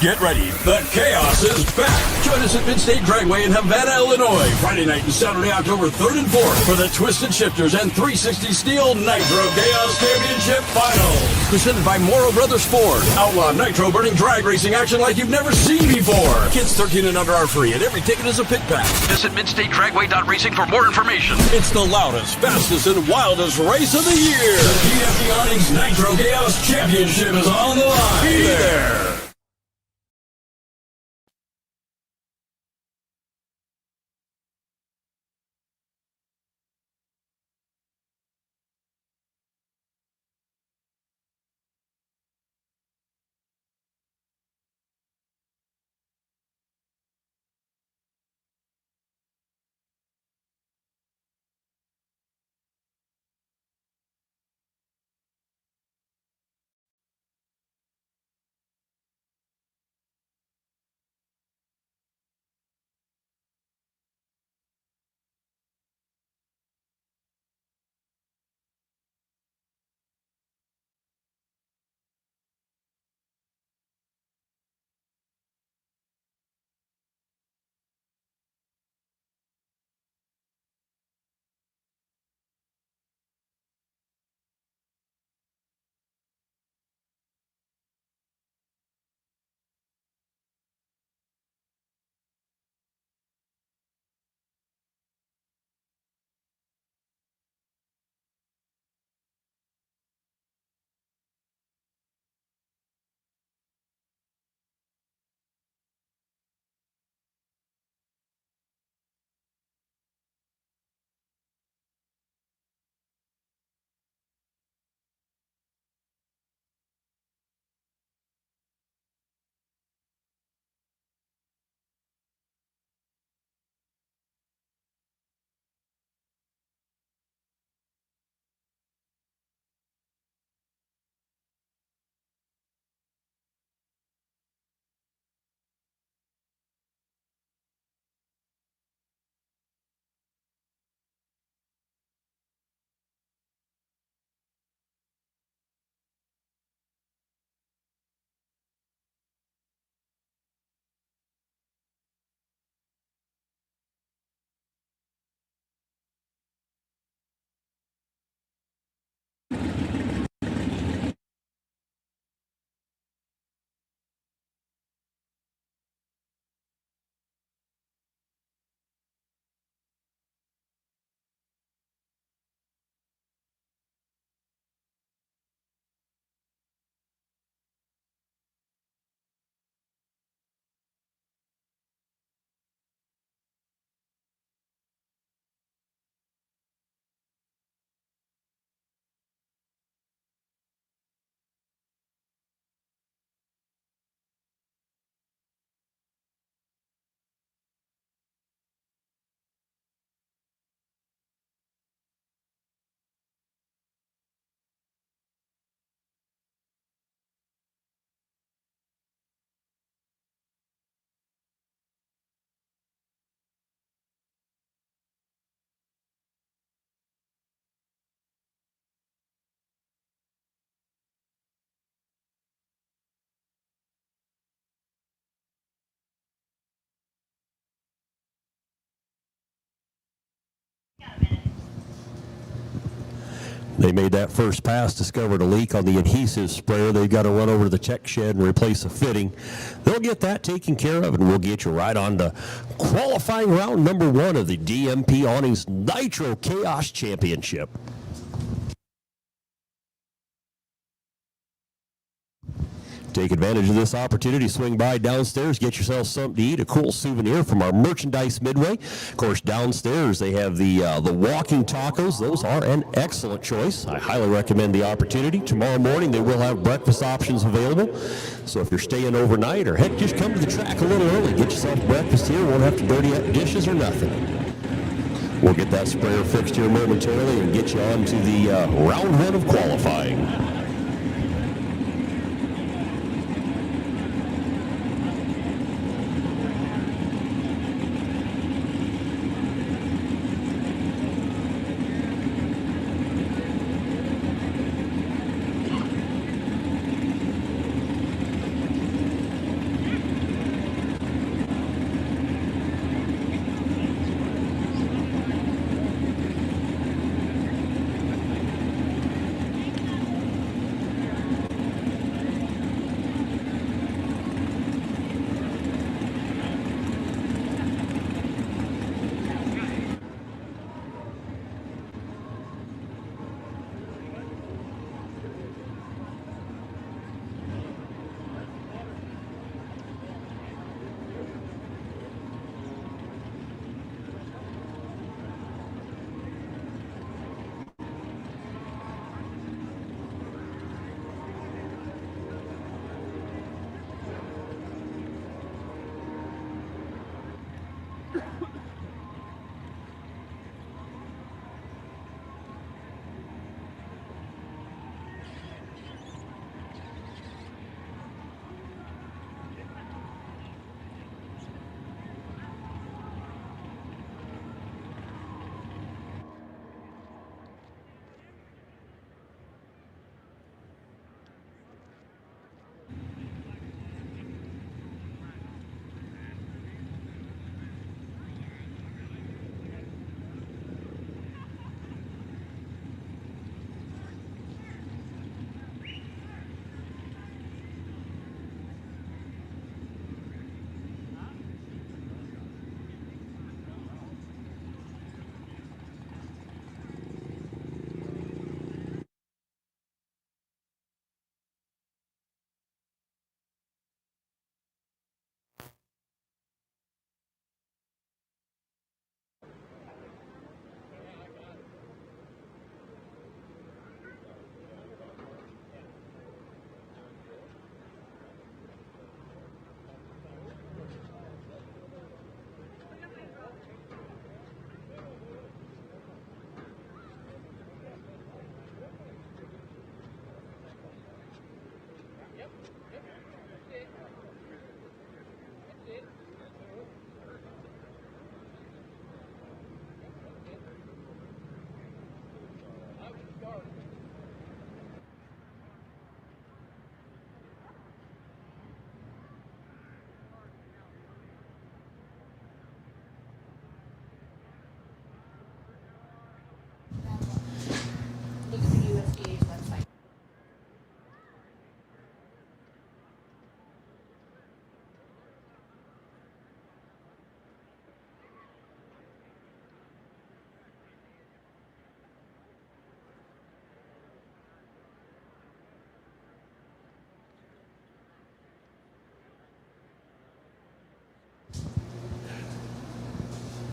Get ready, the Chaos is back. Join us at Mid-state Dragway in Havana, Illinois, Friday night and Saturday, October 3rd and 4th for the Twisted Shifterz and 360 Steel Nitro Chaos Championship Finals. Presented by Morrow Brothers Ford. Outlaw nitro burning drag racing action like you've never seen before. Kids 13 and under are free, and every ticket is a pit pass. Visit midstatedragway.racing for more information. It's the loudest, fastest, and wildest race of the year. The GFD Awnings Nitro Chaos Championship is on the line. Be there. They made that first pass, discovered a leak on the adhesive sprayer. They've got to run over to the check shed and replace a fitting. They'll get that taken care of, and we'll get you right on to qualifying round number 1 of the DMP Awnings Nitro Chaos Championship. Take advantage of this opportunity. Swing by downstairs, get yourself something to eat, a cool souvenir from our merchandise Midway. Of course, downstairs they have the walking tacos. Those are an excellent choice. I highly recommend the opportunity. Tomorrow morning they will have breakfast options available. So if you're staying overnight, or heck, just come to the track a little early. Get yourself breakfast here. Won't have to dirty up dishes or nothing. We'll get that sprayer fixed here momentarily and get you on to the round 1 of qualifying.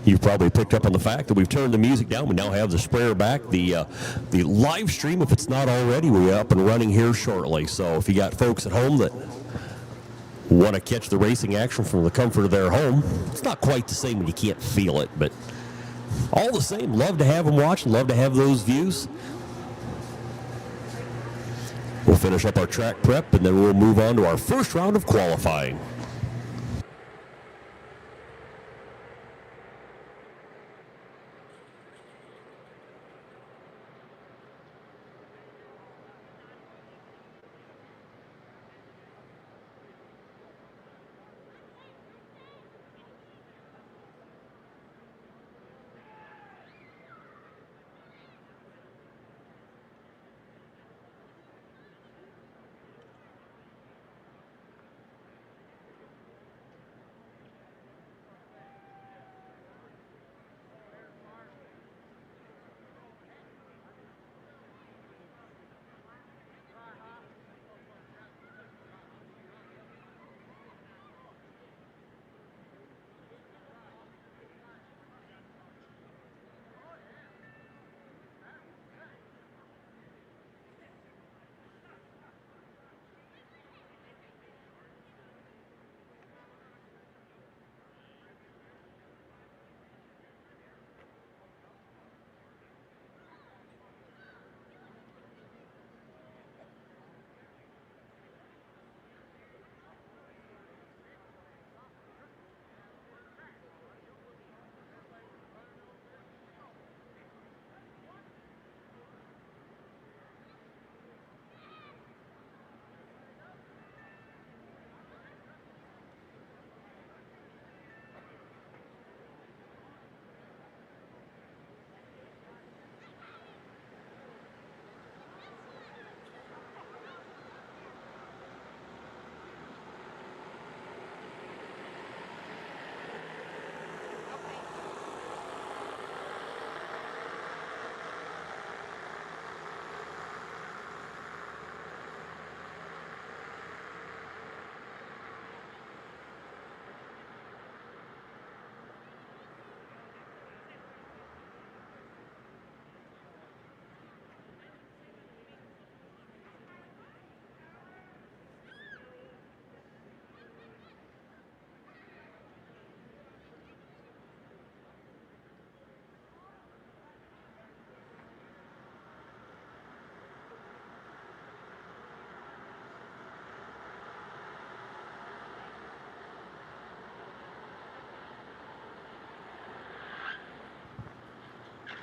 You've probably picked up on the fact that we've turned the music down. We now have the sprayer back. The live stream, if it's not already, we're up and running here shortly. So if you got folks at home that want to catch the racing action from the comfort of their home, it's not quite the same when you can't feel it, but all the same, love to have them watch and love to have those views. We'll finish up our track prep, and then we'll move on to our first round of qualifying.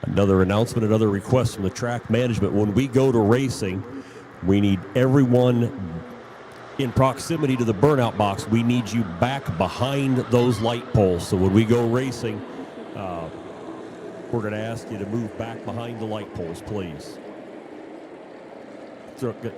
Another announcement, another request from the track management. When we go to racing, we need everyone in proximity to the burnout box. We need you back behind those light poles. So when we go racing, we're going to ask you to move back behind the light poles, please. So, good.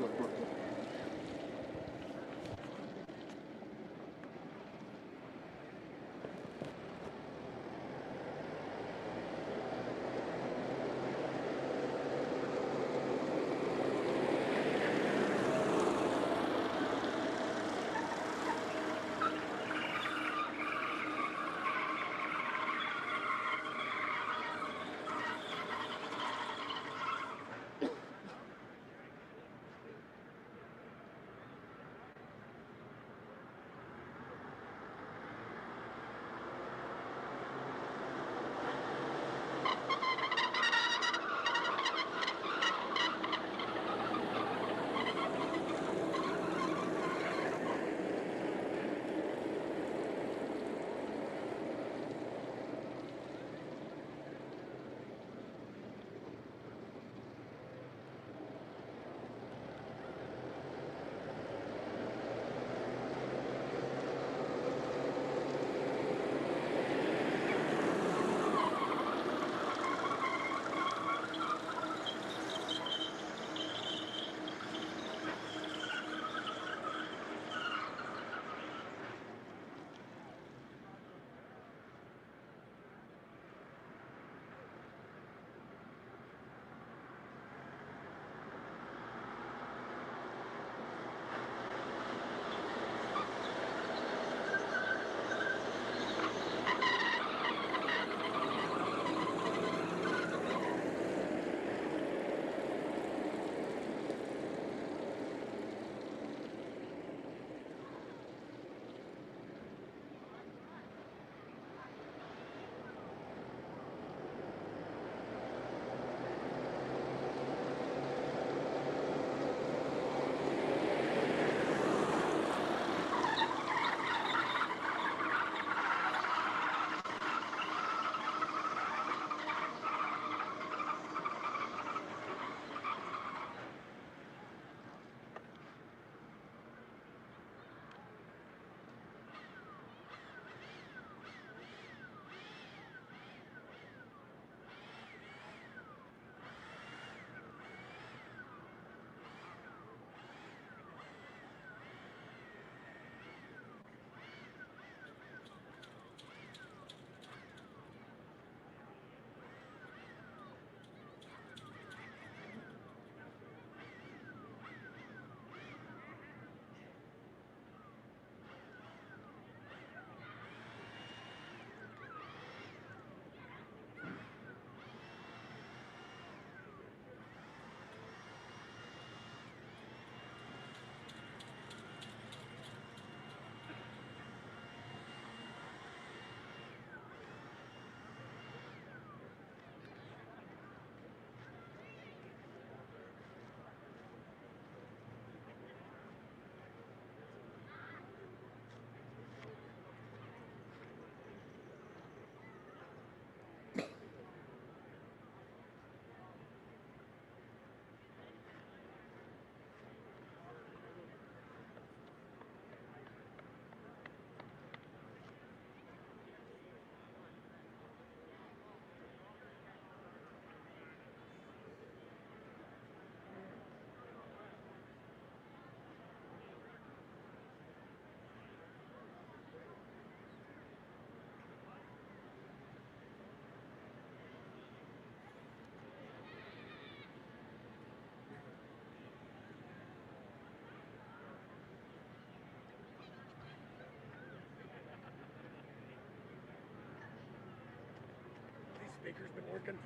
speaker's been working.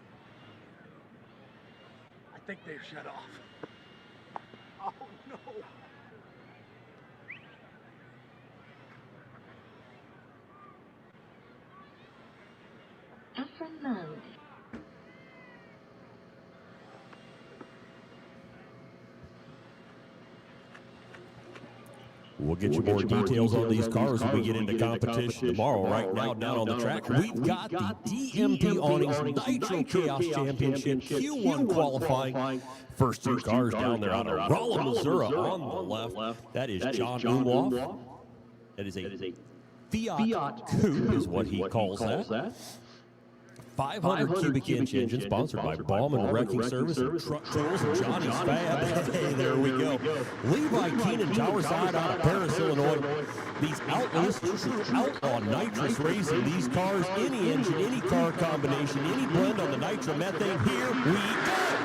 I think they've shut off. Oh no. FM mode. We'll get you more details on these cars when we get into competition tomorrow. Right now, down on the track, we've got the DMP Awnings Nitro Chaos Championship Q1 qualifying. First two cars down there out of Rolla, Missouri on the left. That is John Wulff. That is a Fiat Coupe is what he calls that. 500 cubic inch engine, sponsored by Bauman Wrecking Service and Truck Tools and Johnny's Fab. Hey, there we go. Levi Keenan, Towerside out of Paris, Illinois. These outlets, outlaw nitrous racing. These cars, any engine, any car combination, any blend on the nitromethane. Here we go.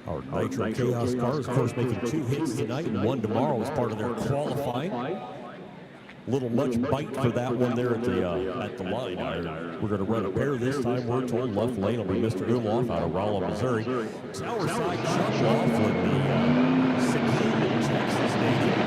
Our Nitro Chaos cars, of course, making 2 hits tonight and 1 tomorrow as part of their qualifying. Little much bite for that one there at the line. We're going to run a pair this time. We're told left lane will be Mr. Wulff out of Rolla, Missouri. Towerside Chuck Laughlin, the Seguin, Texas native.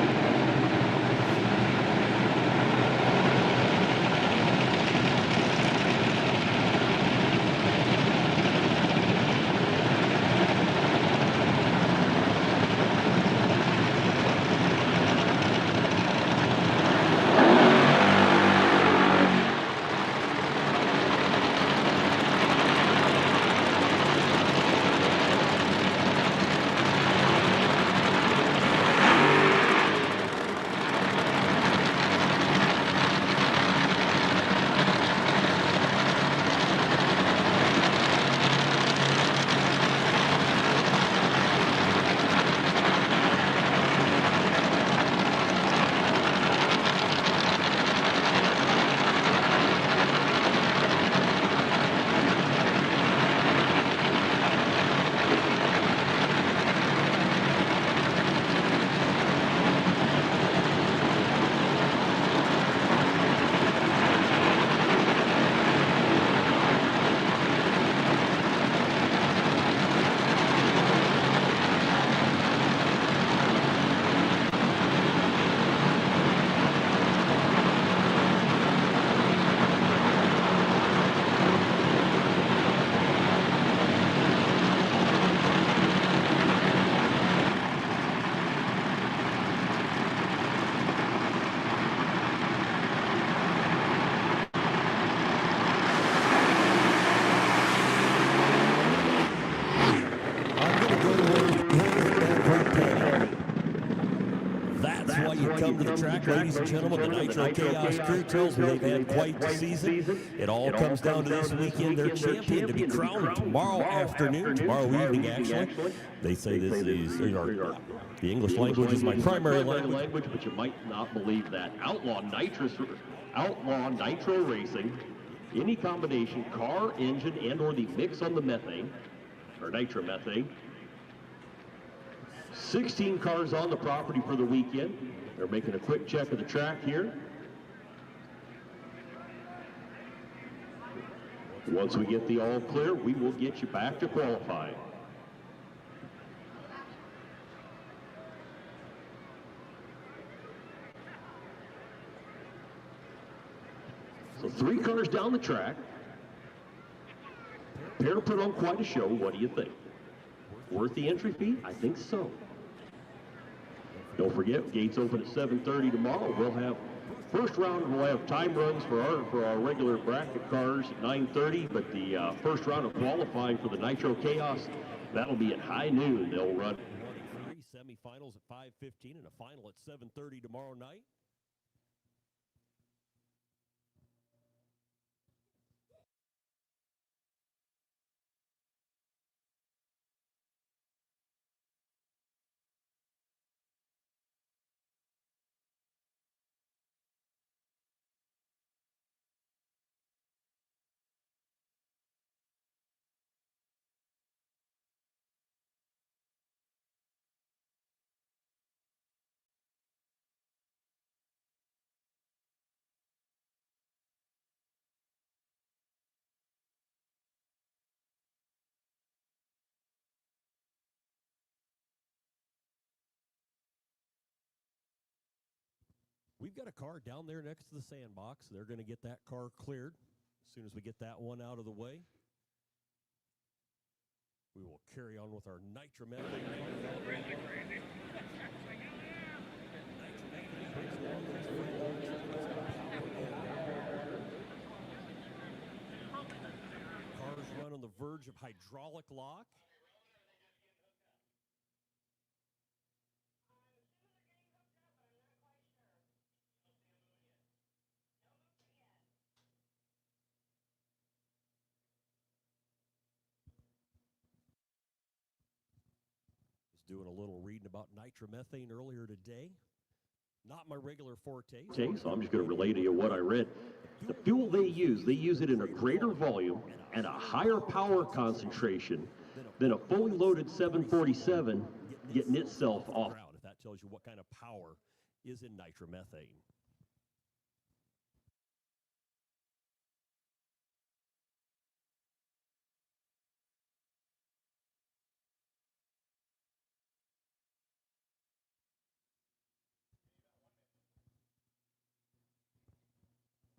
track, ladies and gentlemen. The Nitro Chaos crew tells me they've had quite the season. It all comes down to this weekend. Their champion to be crowned tomorrow afternoon, tomorrow evening, actually. They say this is, the English language is my primary language. But you might not believe that. Outlaw Nitro Racing, any combination, car, engine, and or the mix on the methane, or nitromethane. 16 cars on the property for the weekend. They're making a quick check of the track here. Once we get the all clear, we will get you back to qualifying. So 3 cars down the track. Pair to put on quite a show. What do you think? Worth the entry fee? I think so. Don't forget, gates open at 7:30 tomorrow. We'll have first round. We'll have time runs for our regular bracket cars at 9:30. But the first round of qualifying for the Nitro Chaos, that'll be at high noon. They'll run semifinals at 5:15 and a final at 7:30 tomorrow night. We've got a car down there next to the sandbox. They're going to get that car cleared as soon as we get that one out of the way. We will carry on with our nitromethane. Cars run on the verge of hydraulic lock. Doing a little reading about nitromethane earlier today. Not my regular forte. Okay, so I'm just going to relay to you what I read. The fuel they use it in a greater volume and a higher power concentration than a fully loaded 747 getting itself off. If that tells you what kind of power is in nitromethane.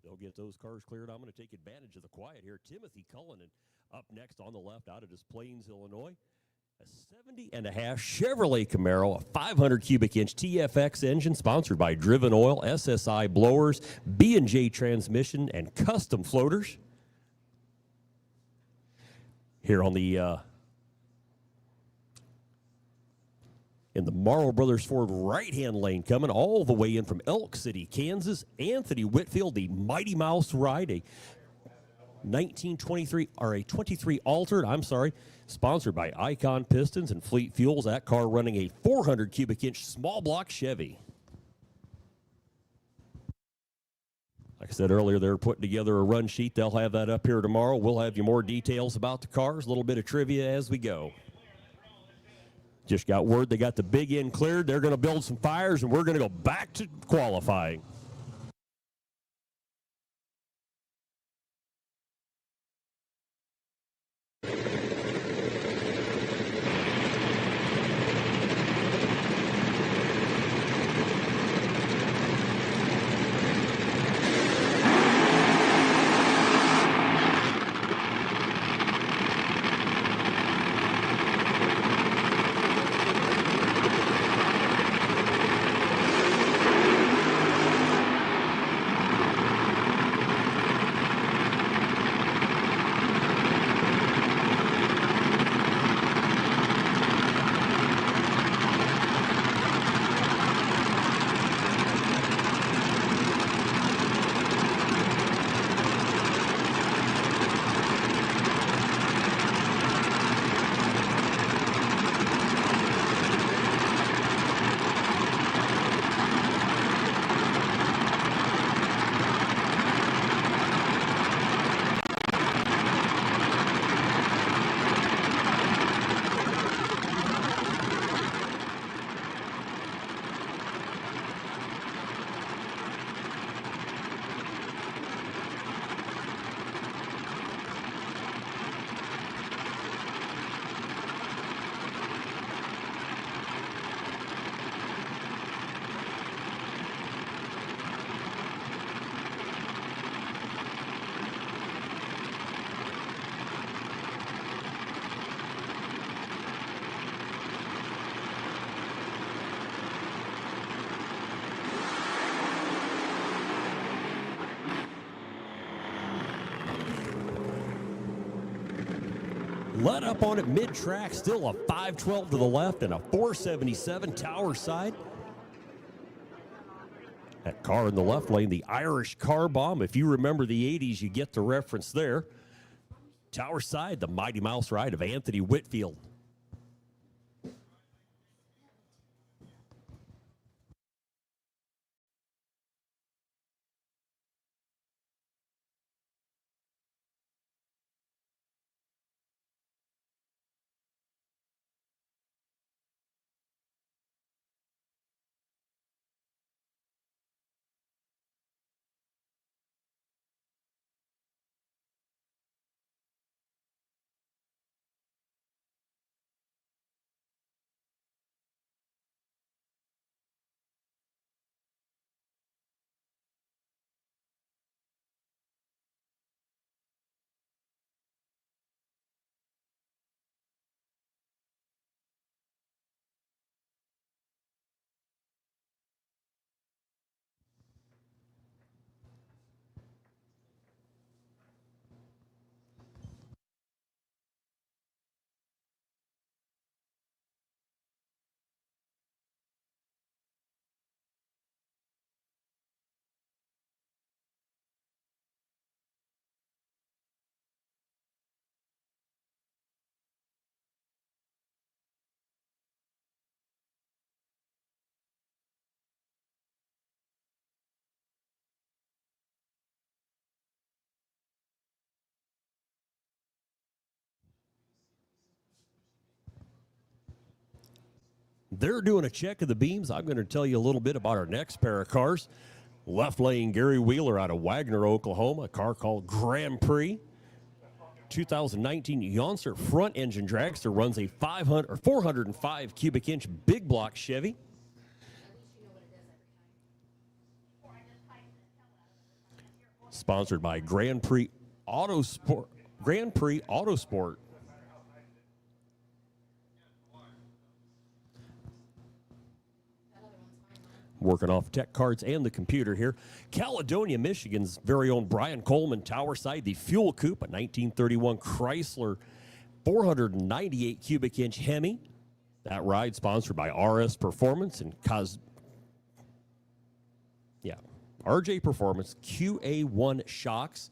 They'll get those cars cleared. I'm going to take advantage of the quiet here. Timothy Cullinan up next on the left out of Des Plaines, Illinois. A 70.5 Chevrolet Camaro, a 500 cubic inch TFX engine sponsored by Driven Oil, SSI Blowers, B&J Transmission, and Custom Floaters. Here on the in the Morrow Brothers Ford right-hand lane, coming all the way in from Elk City, Kansas, Anthony Whitfield, the Mighty Mouse ride, a 1923, or a 23 altered, sponsored by Icon Pistons and Fleet Fuels. That car running a 400 cubic inch small block Chevy. Like I said earlier, they're putting together a run sheet. They'll have that up here tomorrow. We'll have you more details about the cars, a little bit of trivia as we go. Just got word they got the big end cleared. They're going to build some fires, and we're going to go back to qualifying. Let up on it mid-track, still a 512 to the left and a 477 tower side. That car in the left lane, the Irish car bomb. If you remember the 80s, you get the reference there. Tower side, the Mighty Mouse ride of Anthony Whitfield. They're doing a check of the beams. I'm going to tell you a little bit about our next pair of cars. Left lane Gary Wheeler out of Wagner, Oklahoma, a car called Grand Prix. 2019 Yoncer front engine dragster runs a 405 cubic inch big block Chevy. Sponsored by Grand Prix Autosport. Grand Prix Autosport. Working off tech cards and the computer here. Caledonia, Michigan's very own Brian Coleman tower side, the Fuel Coupe, a 1931 Chrysler 498 cubic inch Hemi. That ride sponsored by RS Performance and RJ Performance, QA1 shocks.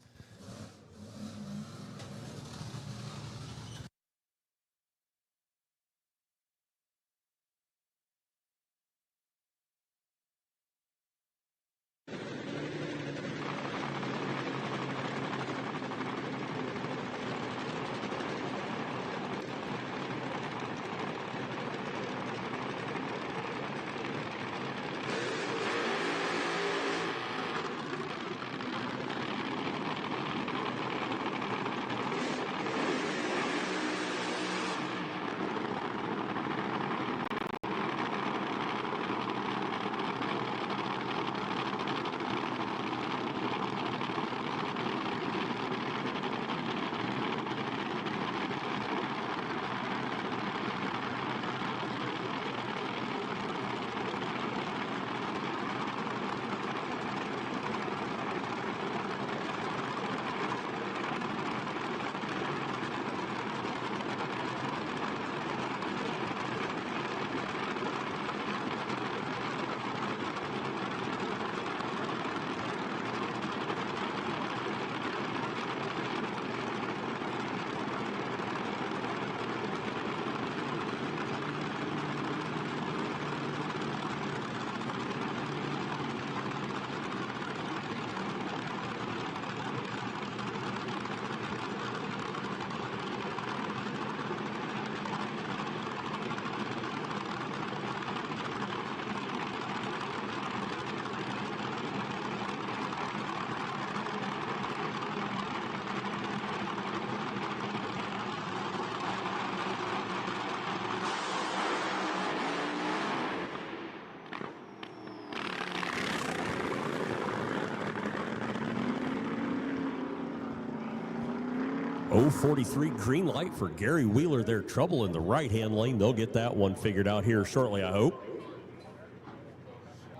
.043 green light for Gary Wheeler. They're trouble in the right-hand lane. They'll get that one figured out here shortly, I hope.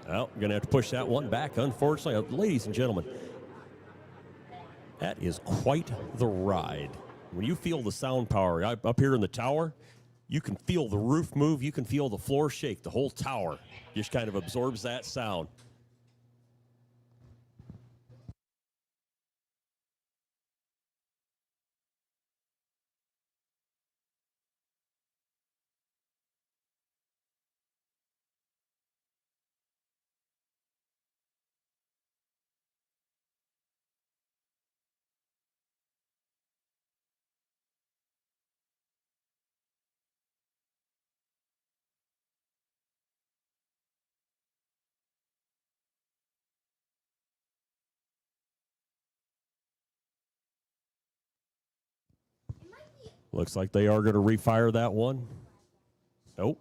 Well, going to have to push that one back, unfortunately. Ladies and gentlemen, that is quite the ride. When you feel the sound power up here in the tower, you can feel the roof move. You can feel the floor shake. The whole tower just kind of absorbs that sound. Looks like they are going to refire that one. Nope.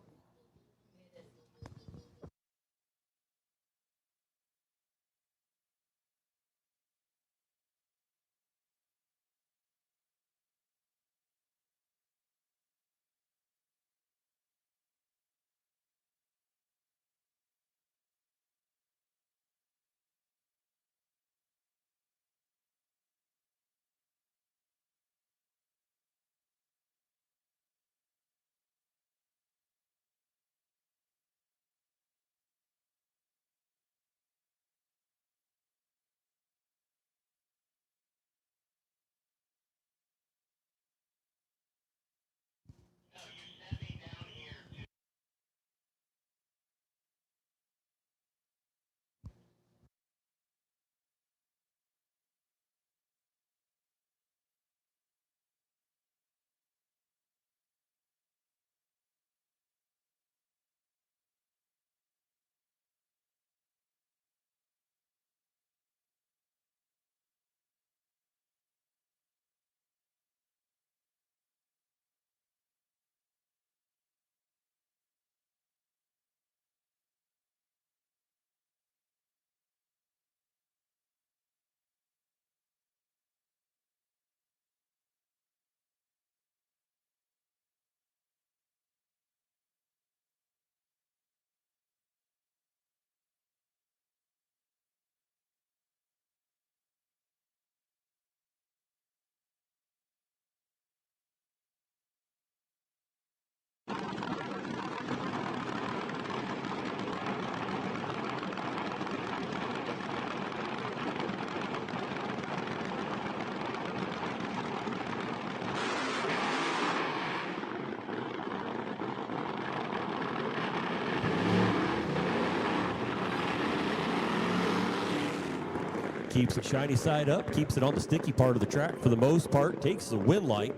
Keeps the shiny side up, keeps it on the sticky part of the track for the most part, takes the wind light,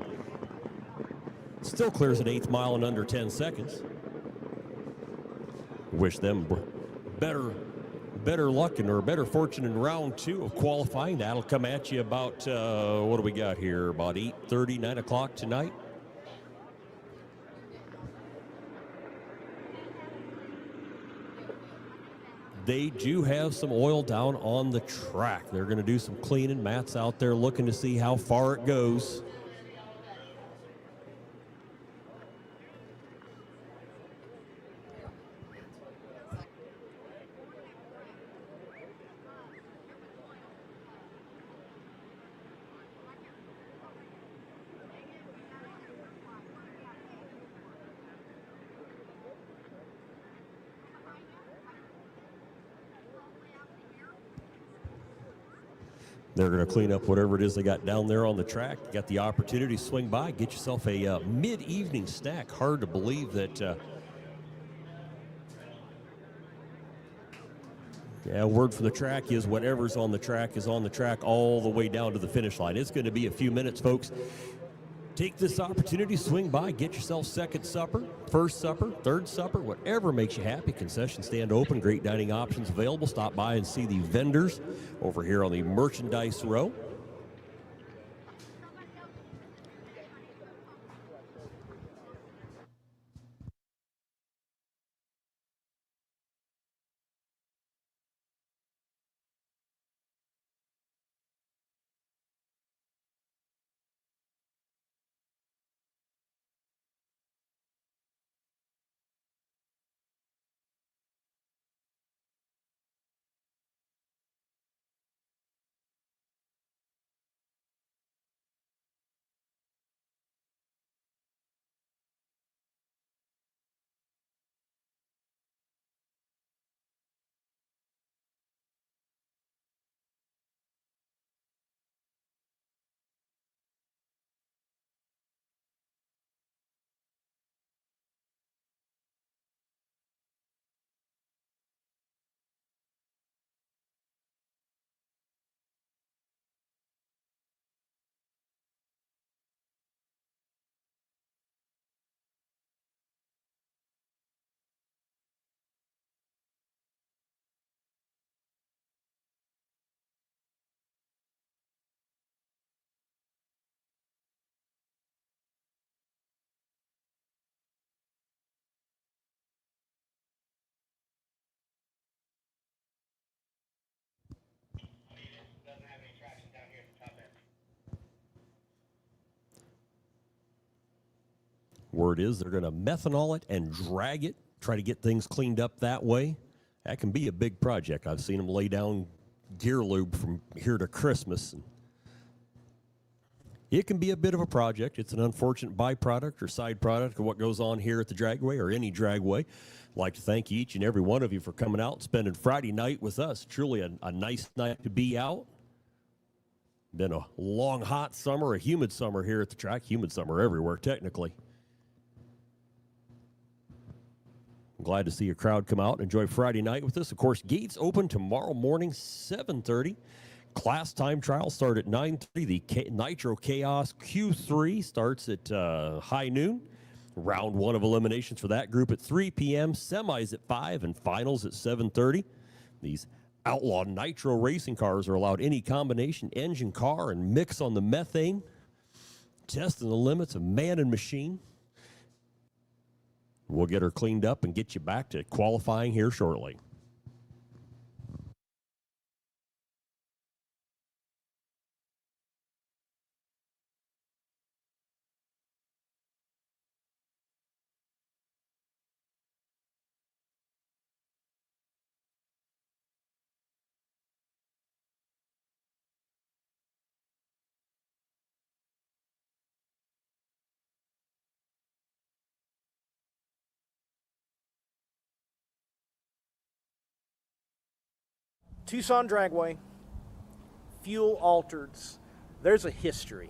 still clears an 8th mile in under 10 seconds. Wish them better luck or better fortune in round 2 of qualifying. That'll come at you about, what do we got here, about 8:30, 9 o'clock tonight. They do have some oil down on the track. They're going to do some cleaning. Matt's out there looking to see how far it goes. They're going to clean up whatever it is they got down there on the track. You got the opportunity to swing by, get yourself a mid-evening snack. Hard to believe that. Word from the track is whatever's on the track is on the track all the way down to the finish line. It's going to be a few minutes, folks. Take this opportunity, swing by, get yourself second supper, first supper, third supper, whatever makes you happy. Concession stand open, great dining options available. Stop by and see the vendors over here on the merchandise row. word is they're going to methanol it and drag it, try to get things cleaned up that way. That can be a big project. I've seen them lay down gear lube from here to Christmas. And it can be a bit of a project. It's an unfortunate byproduct or side product of what goes on here at the Dragway or any Dragway. I'd like to thank each and every one of you for coming out and spending Friday night with us. Truly a nice night to be out. Been a long, hot summer, a humid summer here at the track. Humid summer everywhere, technically. I'm glad to see a crowd come out and enjoy Friday night with us. Of course, gates open tomorrow morning, 7:30. Class time trials start at 9:30. The Nitro Chaos Q3 starts at high noon. Round 1 of eliminations for that group at 3 p.m. Semis at 5 and finals at 7:30. These outlaw nitro racing cars are allowed any combination engine, car, and mix on the methane. Testing the limits of man and machine. We'll get her cleaned up and get you back to qualifying here shortly. Tucson Dragway, fuel altereds. There's a history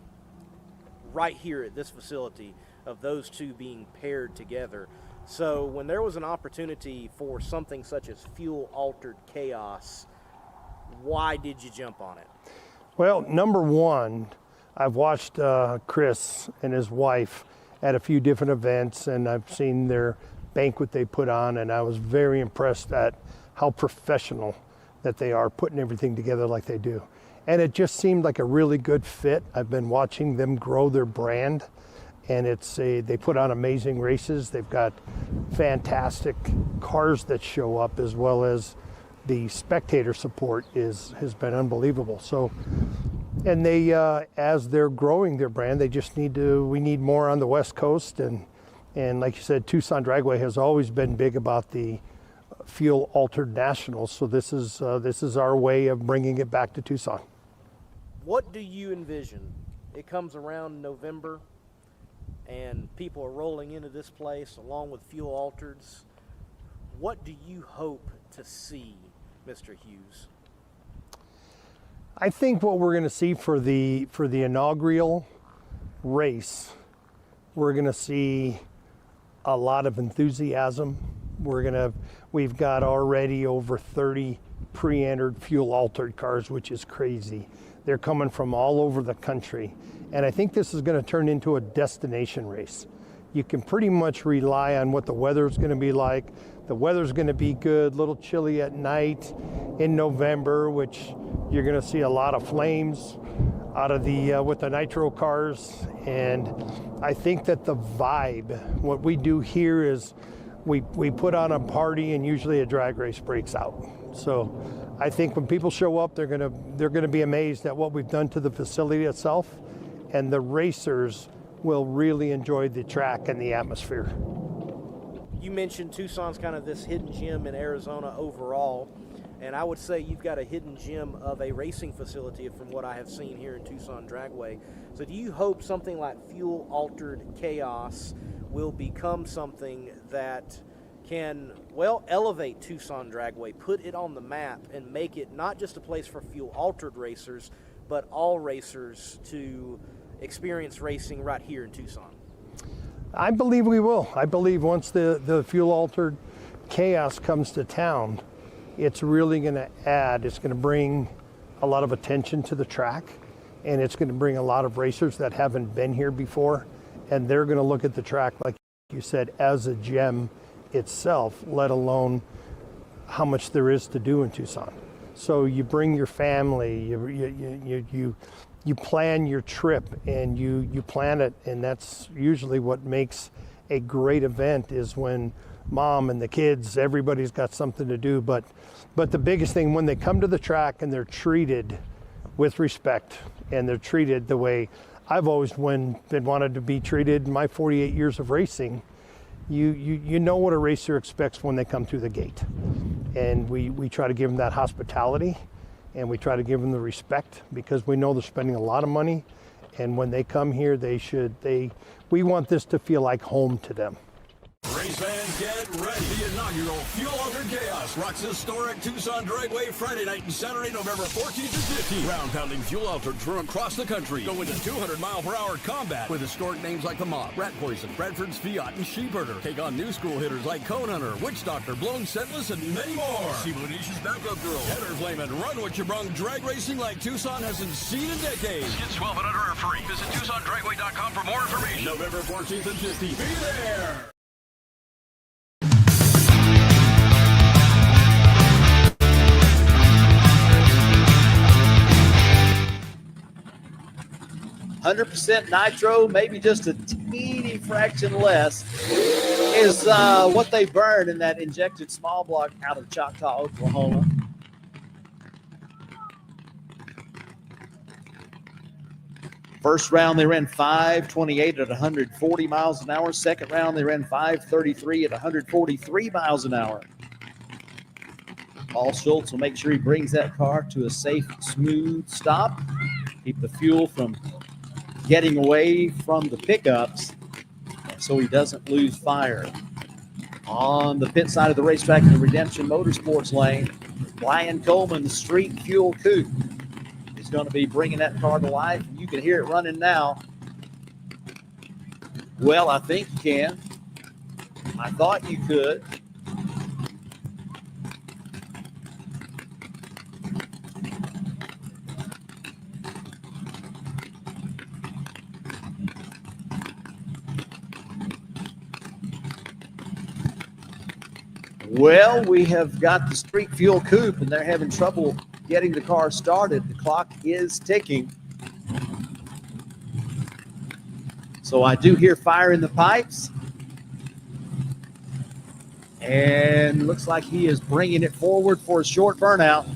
right here at this facility of those two being paired together. So when there was an opportunity for something such as fuel altered chaos, why did you jump on it? Well, number one, I've watched Chris and his wife at a few different events, and I've seen their banquet they put on, and I was very impressed at how professional that they are putting everything together like they do. And it just seemed like a really good fit. I've been watching them grow their brand, and they put on amazing races. They've got fantastic cars that show up, as well as the spectator support has been unbelievable. So, and they, as they're growing their brand, we need more on the West Coast. And like you said, Tucson Dragway has always been big about the fuel altered nationals. So this is our way of bringing it back to Tucson. What do you envision? It comes around November and people are rolling into this place along with fuel altereds. What do you hope to see, Mr. Hughes? I think what we're going to see for the inaugural race, we're going to see a lot of enthusiasm. We've got already over 30 pre-entered fuel altered cars, which is crazy. They're coming from all over the country. And I think this is going to turn into a destination race. You can pretty much rely on what the weather's going to be like. The weather's going to be good, a little chilly at night in November, which you're going to see a lot of flames out of with the nitro cars. And I think that the vibe, what we do here is we put on a party, and usually a drag race breaks out. So I think when people show up, they're gonna be amazed at what we've done to the facility itself, and the racers will really enjoy the track and the atmosphere. You mentioned Tucson's kind of this hidden gem in Arizona overall, and I would say you've got a hidden gem of a racing facility from what I have seen here in Tucson Dragway. So do you hope something like fuel altered chaos will become something that can, well, elevate Tucson Dragway, put it on the map, and make it not just a place for fuel-altered racers, but all racers to experience racing right here in Tucson? I believe we will. I believe once the fuel-altered chaos comes to town, it's really going to it's going to bring a lot of attention to the track, and it's going to bring a lot of racers that haven't been here before, and they're going to look at the track, like you said, as a gem itself, let alone how much there is to do in Tucson. So you bring your family, you plan your trip, and you plan it, and that's usually what makes a great event, is when mom and the kids, everybody's got something to do. But the biggest thing, when they come to the track and they're treated with respect, and they're treated the way I've always been wanted to be treated in my 48 years of racing. You know what a racer expects when they come through the gate. And we try to give them that hospitality, and we try to give them the respect, because we know they're spending a lot of money. And when they come here, we want this to feel like home to them. Race fans, get ready. The inaugural Fuel Altered Chaos rocks historic Tucson Dragway Friday night and Saturday, November 14th and 15th. Round-pounding fuel altered from across the country. Go into 200-mile-per-hour combat with historic names like the Mob, Rat Poison, Bradford's Fiat, and Sheepherder. Take on new school hitters like Cone Hunter, Witch Doctor, Blown Scentless, and many more. See Bonisha's Backup Girl, Header Flame, and Run What You Brung. Drag racing like Tucson hasn't seen in decades. Kids 12 and under are free. Visit TucsonDragway.com for more information. November 14th and 15th. Be there! 100% nitro, maybe just a teeny fraction less, is what they burned in that injected small block out of Choctaw, Oklahoma. First round, they ran 5:28 at 140 miles an hour. Second round, they ran 5:33 at 143 miles an hour. Paul Schultz will make sure he brings that car to a safe, smooth stop. Keep the fuel from getting away from the pickups so he doesn't lose fire. On the pit side of the racetrack in the Redemption Motorsports lane, Brian Coleman, the Street Fuel Coupe, is going to be bringing that car to life. You can hear it running now. Well, I think you can. I thought you could. Well, we have got the Street Fuel Coupe, and they're having trouble getting the car started. The clock is ticking. So I do hear fire in the pipes. And looks like he is bringing it forward for a short burnout.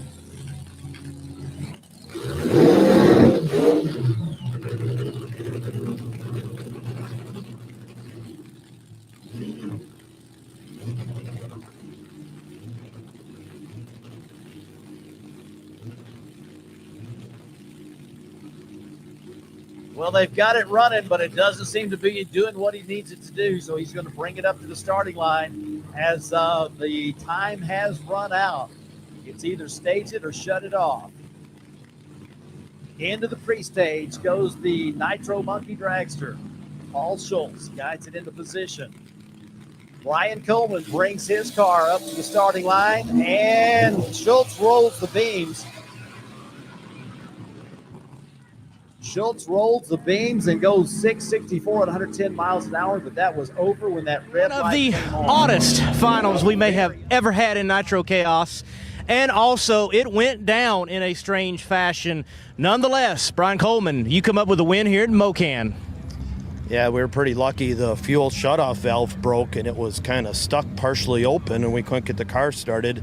Well, they've got it running, but it doesn't seem to be doing what he needs it to do. So he's going to bring it up to the starting line as the time has run out. It's either stage it or shut it off. Into the pre-stage goes the Nitro Monkey Dragster. Paul Schultz guides it into position. Brian Coleman brings his car up to the starting line, and Schultz rolls the beams. Schultz rolls the beams and goes 664 at 110 miles an hour, but that was over when that red light came on. One of the oddest finals we may have ever had in Nitro Chaos, and also it went down in a strange fashion. Nonetheless, Brian Coleman, you come up with a win here at Mocan. Yeah, we were pretty lucky. The fuel shutoff valve broke, and it was kind of stuck partially open, and we couldn't get the car started.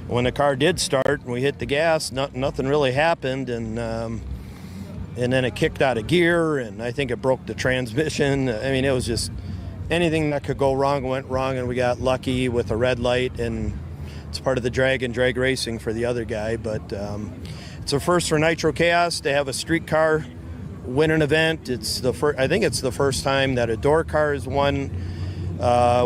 When the car did start and we hit the gas, nothing really happened, and then it kicked out of gear, and I think it broke the transmission. I mean, it was just anything that could go wrong went wrong, and we got lucky with a red light, and it's part of the drag racing for the other guy. But it's a first for Nitro Chaos to have a street car win an event. It's the first. I think it's the first time that a door car has won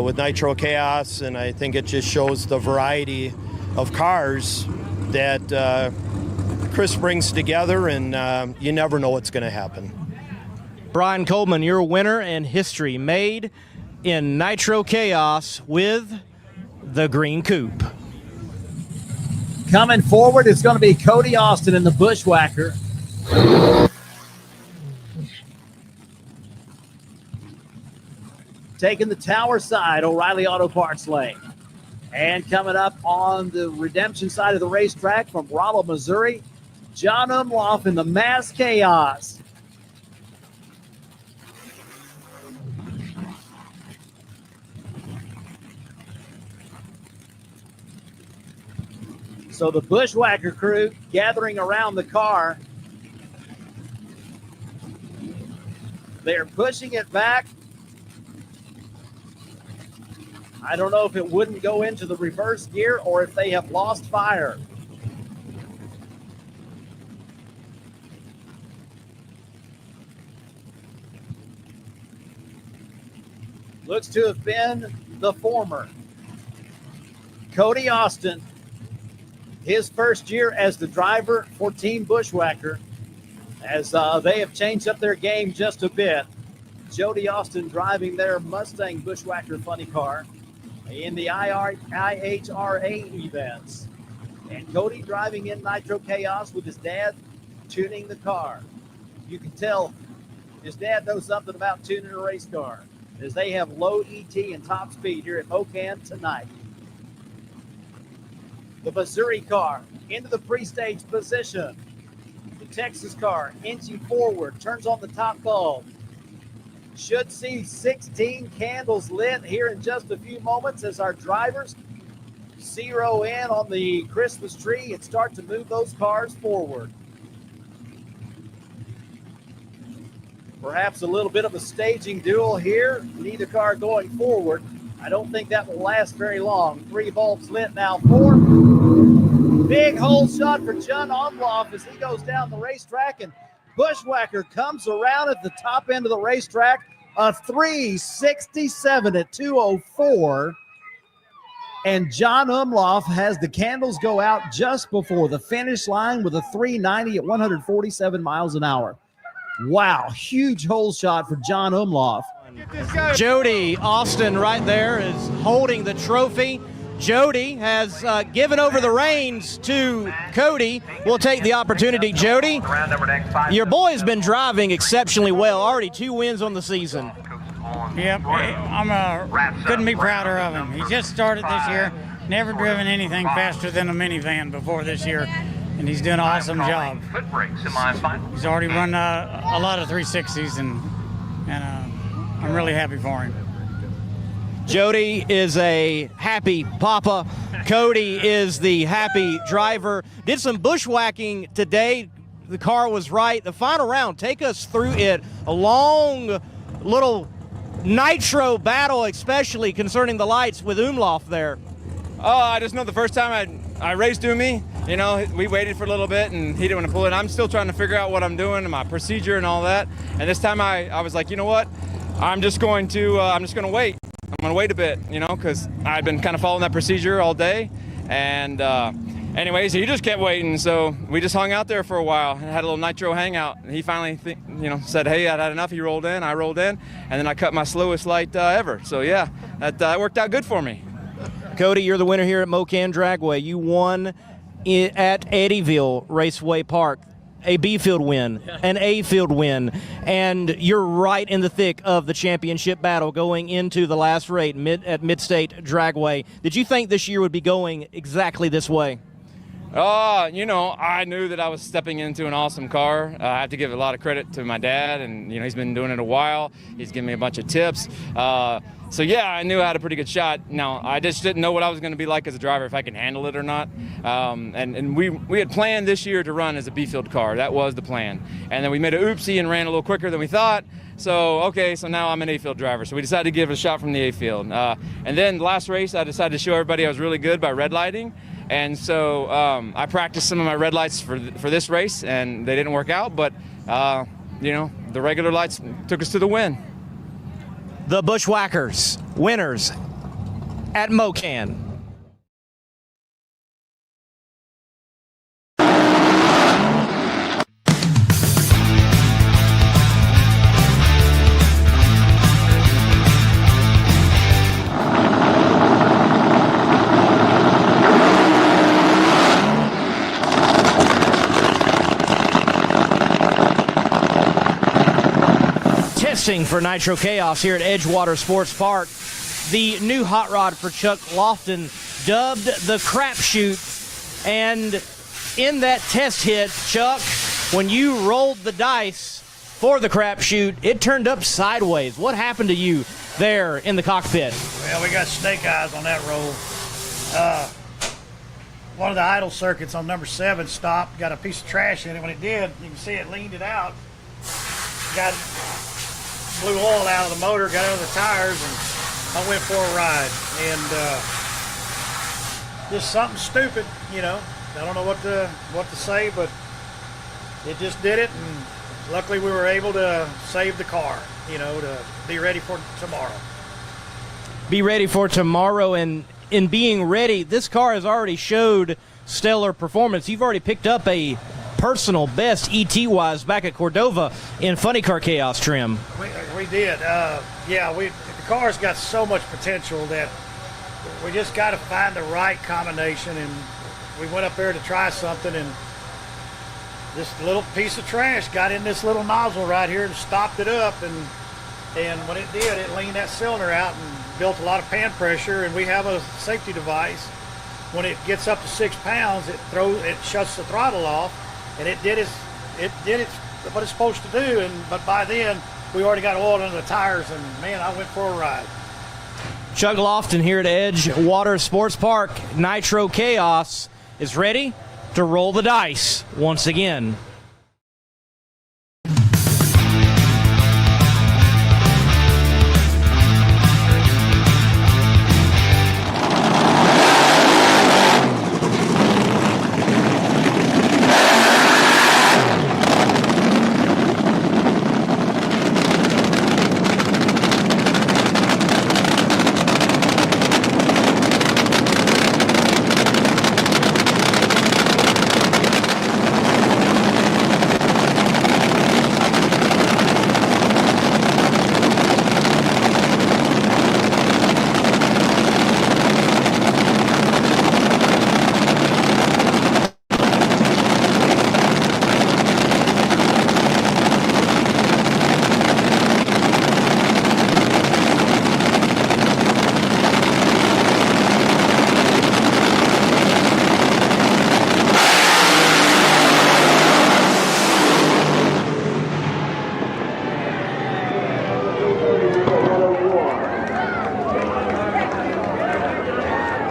with Nitro Chaos, and I think it just shows the variety of cars that Chris brings together, and you never know what's going to happen. Brian Coleman, your winner, and history made in Nitro Chaos with the Green Coupe. Coming forward is going to be Cody Austin in the Bushwhacker. Taking the tower side, O'Reilly Auto Parts lane. And coming up on the Redemption side of the racetrack from Rolla, Missouri, John Umlauf in the Mass Chaos. So the Bushwhacker crew gathering around the car. They're pushing it back. I don't know if it wouldn't go into the reverse gear or if they have lost fire. Looks to have been the former. Cody Austin, his first year as the driver for Team Bushwhacker, as they have changed up their game just a bit. Jody Austin driving their Mustang Bushwhacker funny car in the IHRA events. And Cody driving in Nitro Chaos with his dad tuning the car. You can tell his dad knows something about tuning a race car, as they have low ET and top speed here at Mocan tonight. The Missouri car into the pre-stage position. The Texas car inching forward, turns on the top bulb. Should see 16 candles lit here in just a few moments as our drivers zero in on the Christmas tree and start to move those cars forward. Perhaps a little bit of a staging duel here. Neither car going forward. I don't think that will last very long. 3 bulbs lit now, 4. Big hole shot for John Wulff as he goes down the racetrack, and Bushwhacker comes around at the top end of the racetrack. A 367 at 204. And John Wulff has the candles go out just before the finish line with a 390 at 147 miles an hour. Wow, huge hole shot for John Wulff. Jody Austin right there is holding the trophy. Jody has given over the reins to Cody. We'll take the opportunity. Jody, your boy has been driving exceptionally well. Already 2 wins on the season. Yep, couldn't be prouder of him. He just started this year, never driven anything faster than a minivan before this year, and he's doing an awesome job. He's already run a lot of 360s, and I'm really happy for him. Jody is a happy papa. Cody is the happy driver. Did some bushwhacking today. The car was right. The final round, take us through it. A long little nitro battle, especially concerning the lights with Wulff there. Oh, I just know the first time I raced Umi, you know, we waited for a little bit and he didn't want to pull it. I'm still trying to figure out what I'm doing and my procedure and all that. And this time I was like, you know what? I'm just going to wait. I'm going to wait a bit, you know, because I've been kind of following that procedure all day. And anyways, he just kept waiting. So we just hung out there for a while and had a little nitro hangout. And he finally, said, hey, I'd had enough. He rolled in, I rolled in, and then I cut my slowest light ever. So yeah, that worked out good for me. Cody, you're the winner here at Mocan Dragway. You won at Eddyville Raceway Park. A B field win, an A field win, and you're right in the thick of the championship battle going into the last race at Mid-state Dragway. Did you think this year would be going exactly this way? I knew that I was stepping into an awesome car. I have to give a lot of credit to my dad, and he's been doing it a while. He's given me a bunch of tips. So yeah, I knew I had a pretty good shot. Now, I just didn't know what I was going to be like as a driver, if I can handle it or not. And we had planned this year to run as a B-field car. That was the plan. And then we made an oopsie and ran a little quicker than we thought. So now I'm an A-field driver. So we decided to give it a shot from the A-field. And then the last race, I decided to show everybody I was really good by red lighting. And so I practiced some of my red lights for this race, and they didn't work out. But, the regular lights took us to the win. The Bushwhackers, winners at Mocan. For Nitro Chaos here at Edgewater Sports Park. The new hot rod for Chuck Lofton, dubbed the Crapshoot. And in that test hit, Chuck, when you rolled the dice for the Crapshoot, it turned up sideways. What happened to you there in the cockpit? Well, we got snake eyes on that roll. One of the idle circuits on number 7 stopped, got a piece of trash in it. When it did, you can see it leaned it out. Got blew oil out of the motor, got under the tires, and I went for a ride. And just something stupid, you know. I don't know what to say, but it just did it, and luckily we were able to save the car, you know, to be ready for tomorrow. Be ready for tomorrow, and in being ready, this car has already showed stellar performance. You've already picked up a personal best ET-wise back at Cordova in Funny Car Chaos trim. We did. The car's got so much potential that we just got to find the right combination, and we went up there to try something, and this little piece of trash got in this little nozzle right here and stopped it up, and when it did, it leaned that cylinder out and built a lot of pan pressure, and we have a safety device. When it gets up to 6 pounds, it shuts the throttle off, and it did what it's supposed to do. But by then, we already got oil under the tires, and man, I went for a ride. Chuck Lofton here at Edgewater Sports Park. Nitro Chaos is ready to roll the dice once again.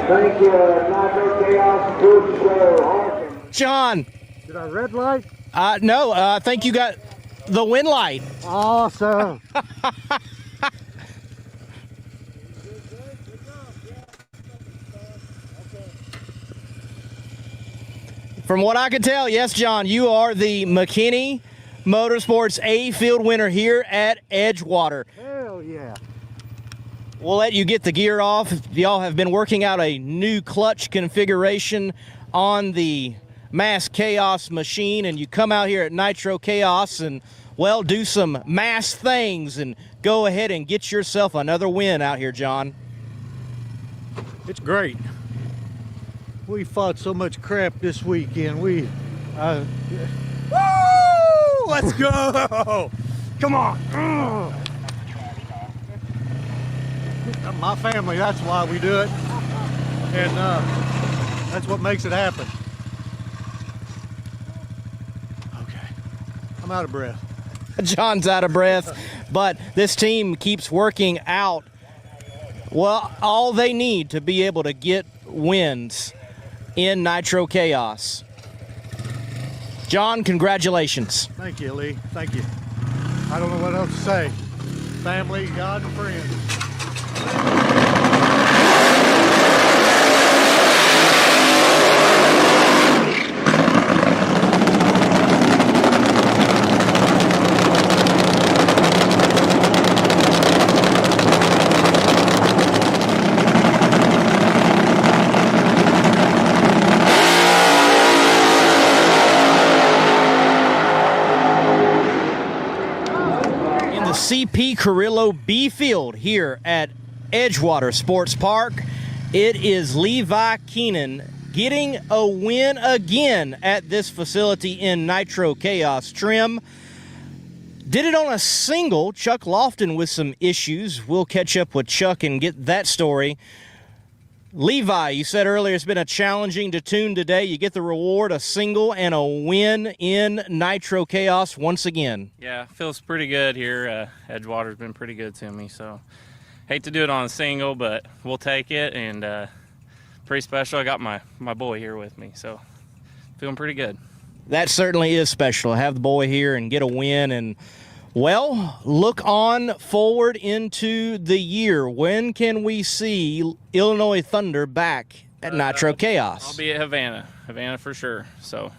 Thank you, Nitro Chaos Food Show. John. Did I red light? No, I think you got the win light. Awesome. From what I can tell, yes, John, you are the McKinney Motorsports A field winner here at Edgewater. Hell yeah. We'll let you get the gear off. Y'all have been working out a new clutch configuration on the Mass Chaos machine, and you come out here at Nitro Chaos and, well, do some mass things and go ahead and get yourself another win out here, John. It's great. We fought so much crap this weekend. Woo! Let's go! Come on! My family, that's why we do it. And that's what makes it happen. Okay. I'm out of breath. John's out of breath, but this team keeps working out, well, all they need to be able to get wins in Nitro Chaos. John, congratulations. Thank you, Lee. Thank you. I don't know what else to say. Family, God, and friends. CP Carrillo B Field here at Edgewater Sports Park. It is Levi Keenan getting a win again at this facility in Nitro Chaos trim. Did it on a single. Chuck Lofton with some issues. We'll catch up with Chuck and get that story. Levi, you said earlier it's been a challenging to tune today. You get the reward, a single and a win in Nitro Chaos once again. Yeah, feels pretty good here. Edgewater's been pretty good to me, so hate to do it on a single, but we'll take it, and pretty special. I got my boy here with me, so feeling pretty good. That certainly is special to have the boy here and get a win, and Well, look on forward into the year. When can we see Illinois Thunder back at Nitro Chaos? I'll be at Havana for sure. So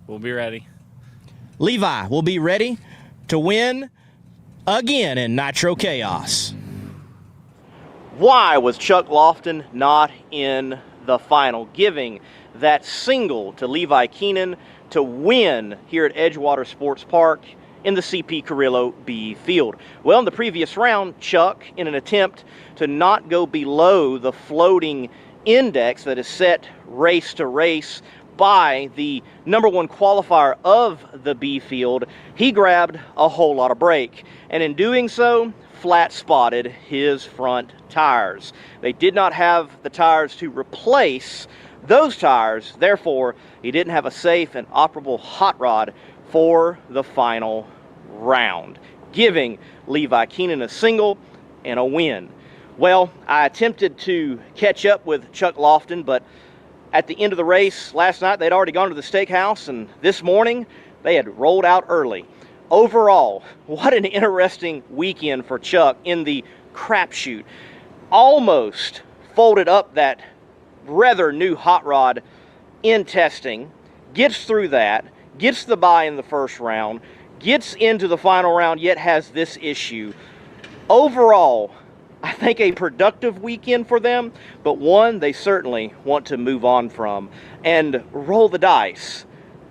we'll be ready. Levi will be ready to win again in Nitro Chaos. Why was Chuck Lofton not in the final, giving that single to Levi Keenan to win here at Edgewater Sports Park in the CP Carrillo B field? Well, in the previous round, Chuck, in an attempt to not go below the floating index that is set race to race by the #1 qualifier of the B field, he grabbed a whole lot of brake, and in doing so, flat spotted his front tires. They did not have the tires to replace those tires, therefore he didn't have a safe and operable hot rod for the final round, giving Levi Keenan a single and a win. Well, I attempted to catch up with Chuck Lofton, but at the end of the race last night, they'd already gone to the steakhouse, and this morning, they had rolled out early. Overall, what an interesting weekend for Chuck in the crapshoot. Almost folded up that rather new hot rod in testing, gets through that, gets the bye in the first round, gets into the final round, yet has this issue. Overall, I think a productive weekend for them, but one they certainly want to move on from and roll the dice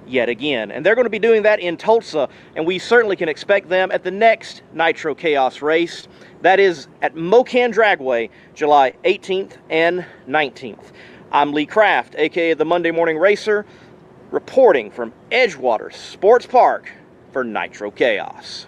yet again. And they're going to be doing that in Tulsa, and we certainly can expect them at the next Nitro Chaos race. That is at Mid-state Dragway, July 18th and 19th. I'm Lee Kraft, aka the Monday Morning Racer, reporting from Edgewater Sports Park for Nitro Chaos.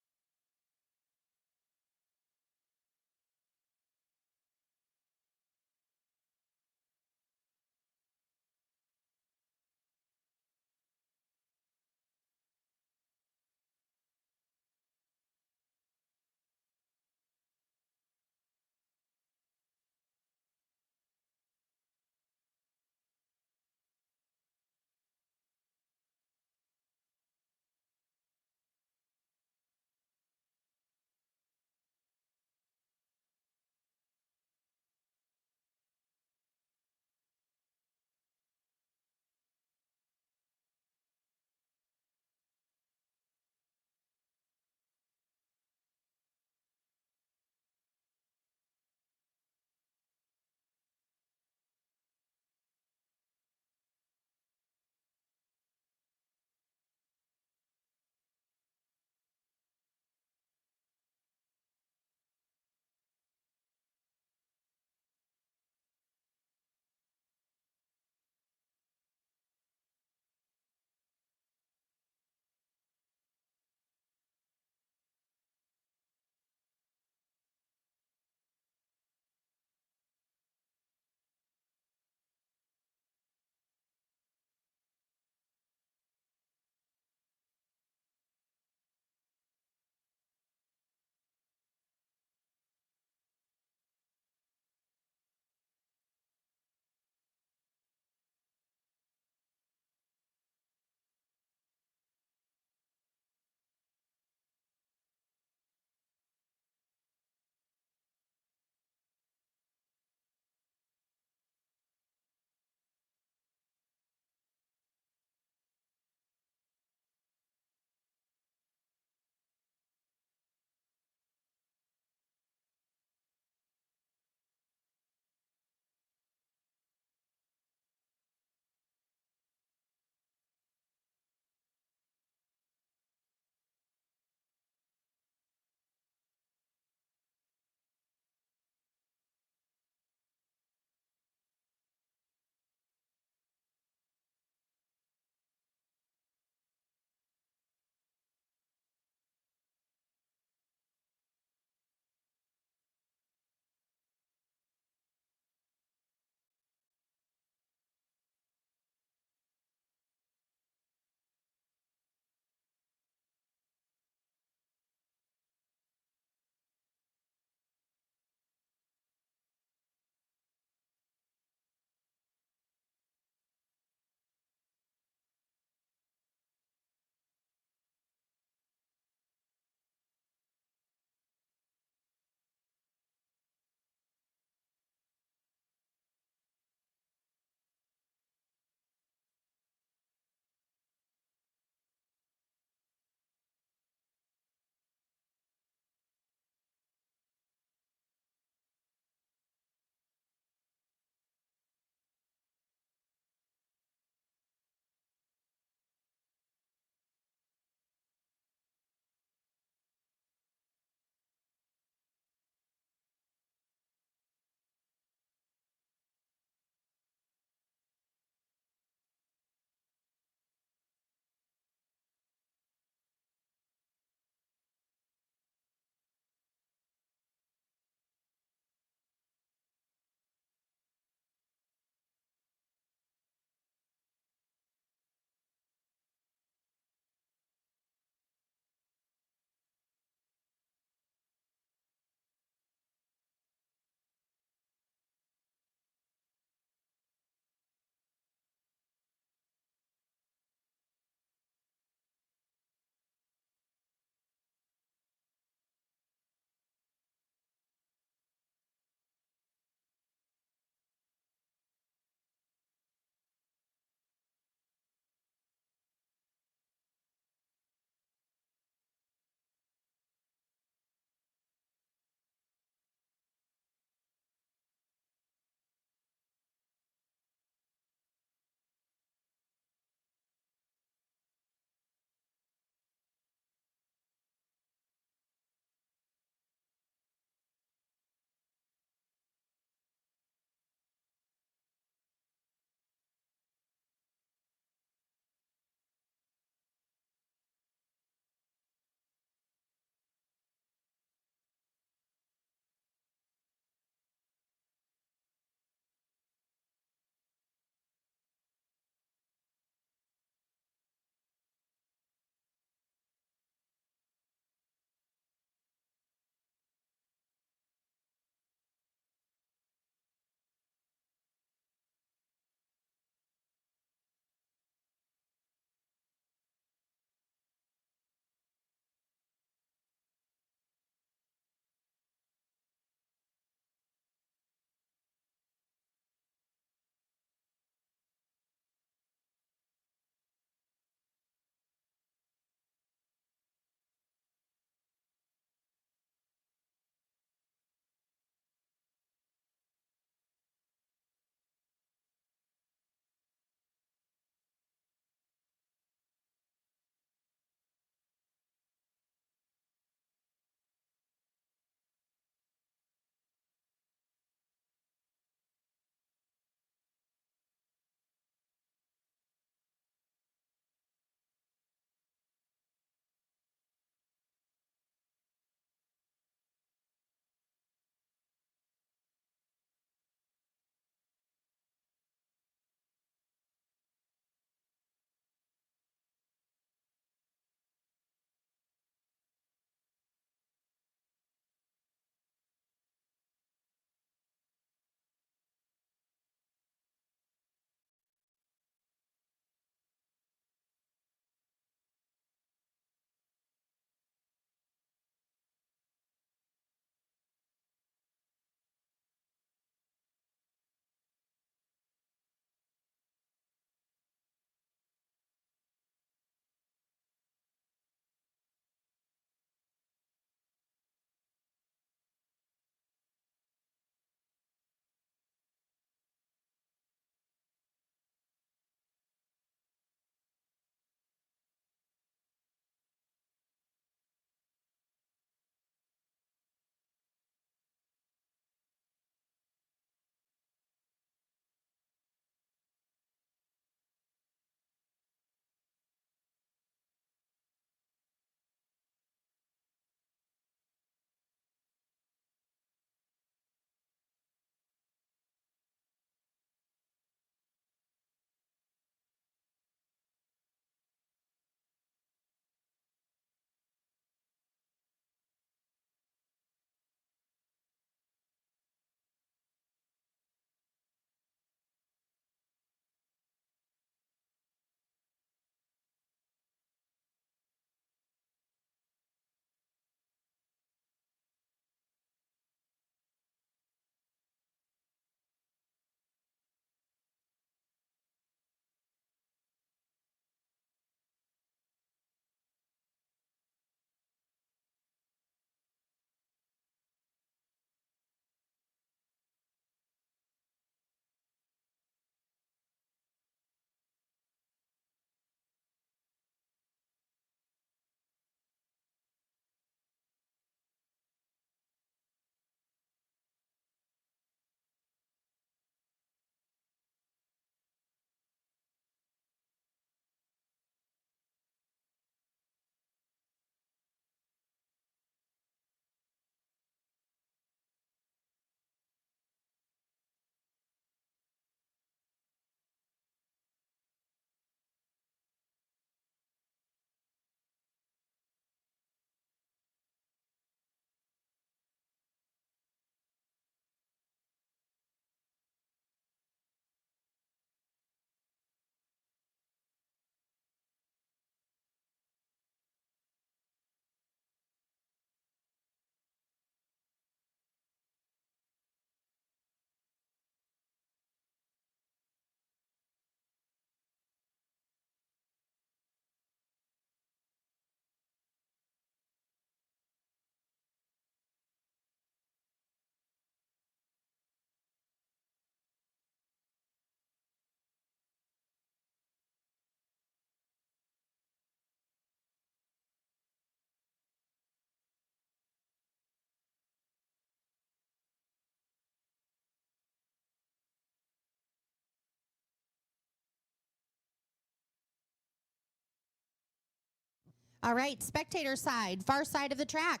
All right, spectator side, far side of the track.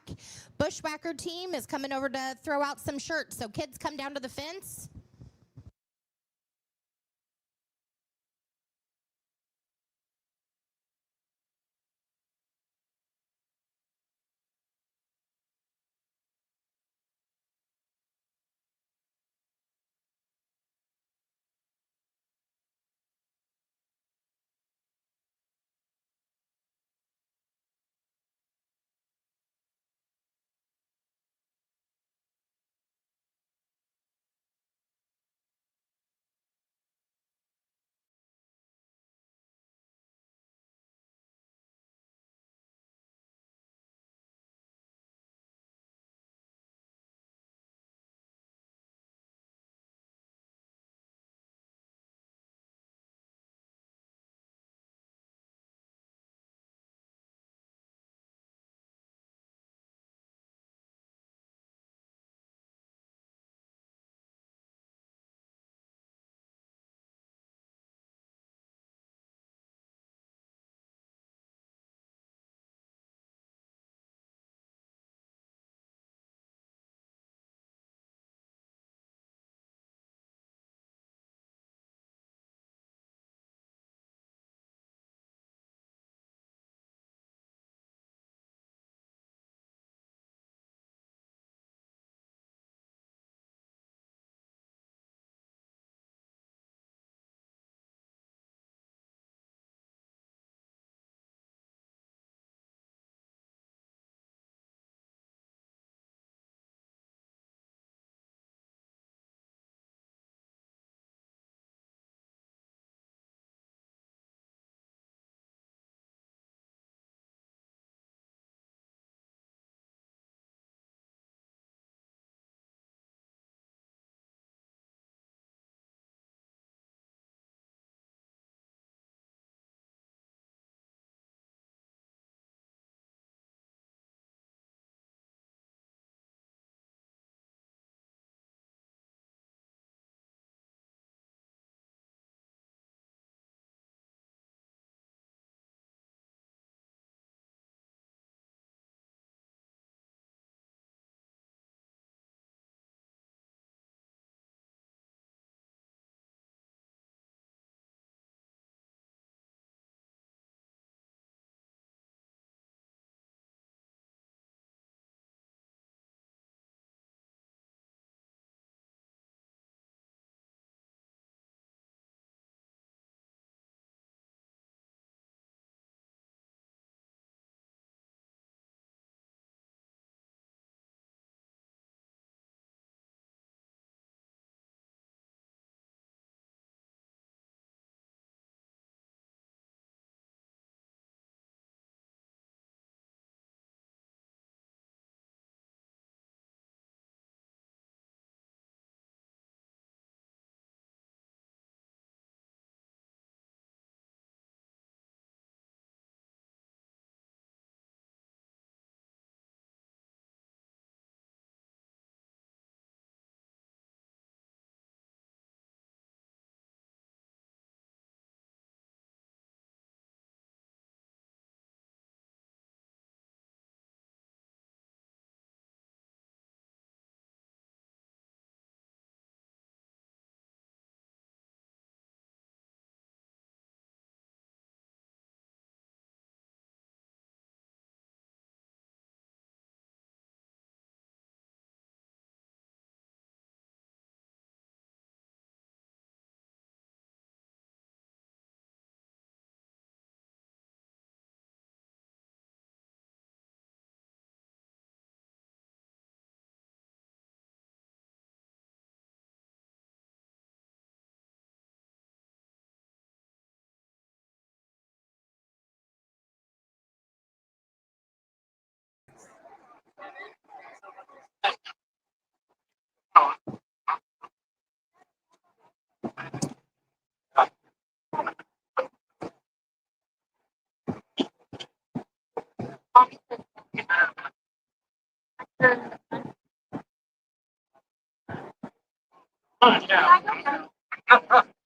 Bushwhacker team is coming over to throw out some shirts. So kids, come down to the fence.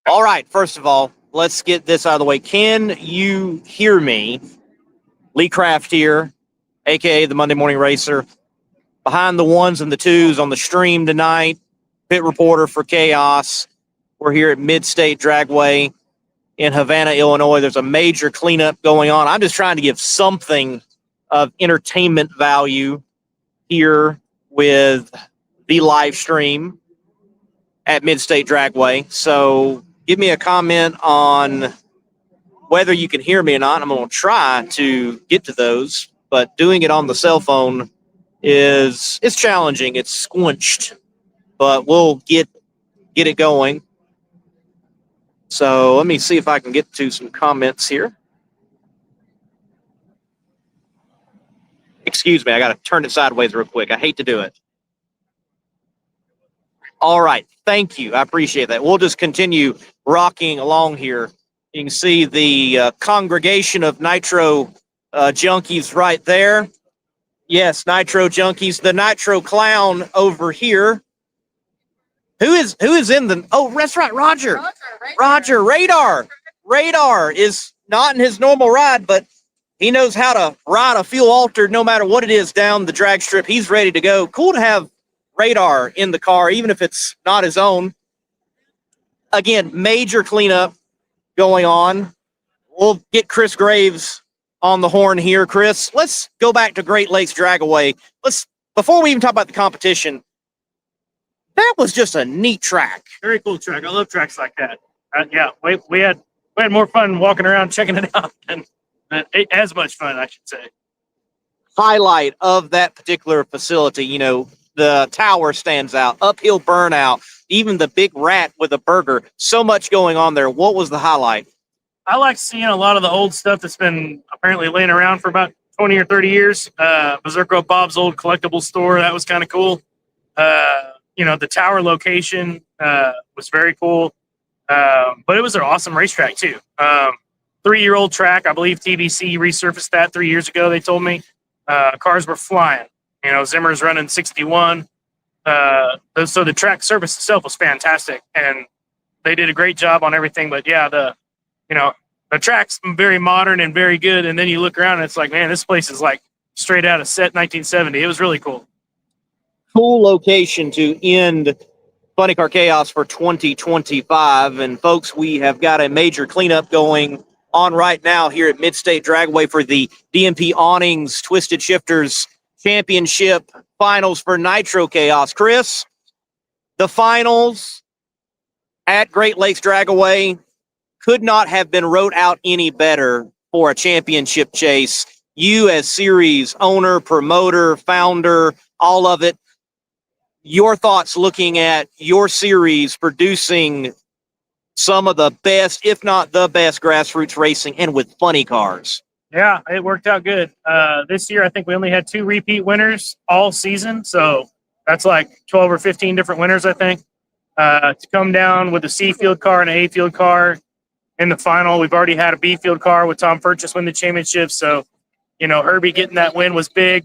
All right, first of all, let's get this out of the way. Can you hear me Lee Craft here, a.k.a. the Monday Morning Racer. Behind the ones and the twos on the stream tonight, pit reporter for Chaos. We're here at Mid-state Dragway in Havana, Illinois. There's a major cleanup going on. I'm just trying to give something of entertainment value here with the live stream at Mid-state Dragway. So give me a comment on whether you can hear me or not. I'm going to try to get to those, but doing it on the cell phone it's challenging. It's squinched, but we'll get it going. So let me see if I can get to some comments here. Excuse me, I got to turn it sideways real quick. I hate to do it. All right, thank you. I appreciate that. We'll just continue rocking along here. You can see the congregation of Nitro junkies right there. Yes, Nitro junkies. The Nitro clown over here. Who is in the? Oh, that's right, Roger. Roger, Radar. Radar is not in his normal ride, but he knows how to ride a fuel altered no matter what it is down the drag strip. He's ready to go. Cool to have Radar in the car, even if it's not his own. Again, major cleanup going on. We'll get Chris Graves on the horn here. Chris, let's go back to Great Lakes Dragway. Before we even talk about the competition, that was just a neat track. Very cool track. I love tracks like that. Yeah, we had more fun walking around checking it out than as much fun, I should say. Highlight of that particular facility, you know, the tower stands out, uphill burnout, even the big rat with a burger. So much going on there. What was the highlight? I like seeing a lot of the old stuff that's been apparently laying around for about 20 or 30 years. Berserko Bob's old collectible store, that was kind of cool. You know, the tower location was very cool. But it was an awesome racetrack, too. 3-year-old track. I believe TBC resurfaced that 3 years ago, they told me. Cars were flying. You know, Zimmer's running 61. So the track surface itself was fantastic, and they did a great job on everything. But, yeah, the track's very modern and very good, and then you look around, and it's like, man, this place is like straight out of set 1970. It was really cool. Cool location to end Funny Car Chaos for 2025. And, folks, we have got a major cleanup going on right now here at Mid-state Dragway for the DMP Awnings Twisted Shifterz Championship Finals for Nitro Chaos. Chris, the finals at Great Lakes Dragway could not have been wrote out any better for a championship chase. You as series owner, promoter, founder, all of it, your thoughts looking at your series producing some of the best, if not the best, grassroots racing, and with funny cars. Yeah, it worked out good. This year, I think we only had 2 repeat winners all season, so that's like 12 or 15 different winners, I think. To come down with a C field car and an A field car in the final, we've already had a B field car with Tom Purchase win the championship, so, you know, Herbie getting that win was big.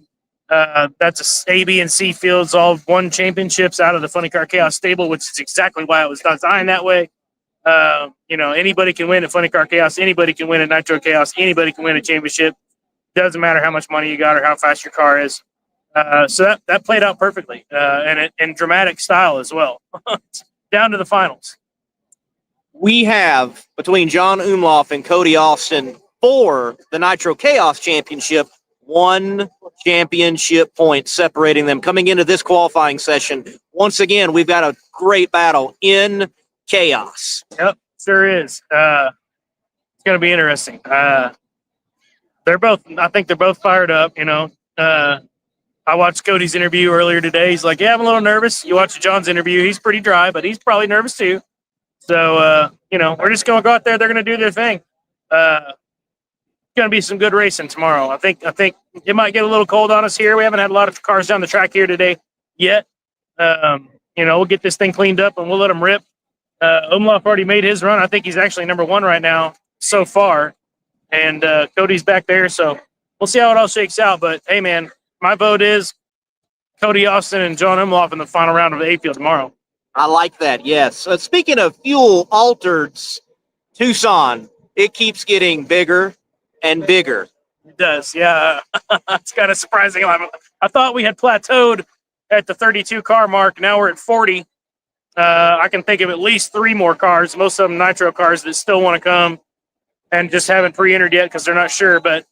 That's a B, and C fields all won championships out of the Funny Car Chaos stable, which is exactly why it was designed that way. You know, anybody can win at Funny Car Chaos. Anybody can win at Nitro Chaos. Anybody can win a championship. Doesn't matter how much money you got or how fast your car is. So that played out perfectly, and in dramatic style as well, down to the finals. We have, between John Umlauf and Cody Austin, for the Nitro Chaos Championship, 1 championship point separating them coming into this qualifying session. Once again, we've got a great battle in Chaos. Yep, sure is. It's going to be interesting. I think they're both fired up, you know. I watched Cody's interview earlier today. He's like, yeah, I'm a little nervous. You watch John's interview. He's pretty dry, but he's probably nervous too. So, you know, we're just going to go out there. They're going to do their thing. It's going to be some good racing tomorrow. I think it might get a little cold on us here. We haven't had a lot of cars down the track here today yet. You know, we'll get this thing cleaned up and we'll let them rip. Umlauf already made his run. I think he's actually number 1 right now so far. And Cody's back there, so we'll see how it all shakes out. But, hey, man, my vote is Cody Austin and John Umlauf in the final round of the A field tomorrow. I like that, yes. Speaking of fuel altereds, Tucson, it keeps getting bigger and bigger. It does, yeah. It's kind of surprising. I thought we had plateaued at the 32 car mark. Now we're at 40. I can think of at least 3 more cars, most of them Nitro cars, that still want to come and just haven't pre-entered yet because they're not sure. But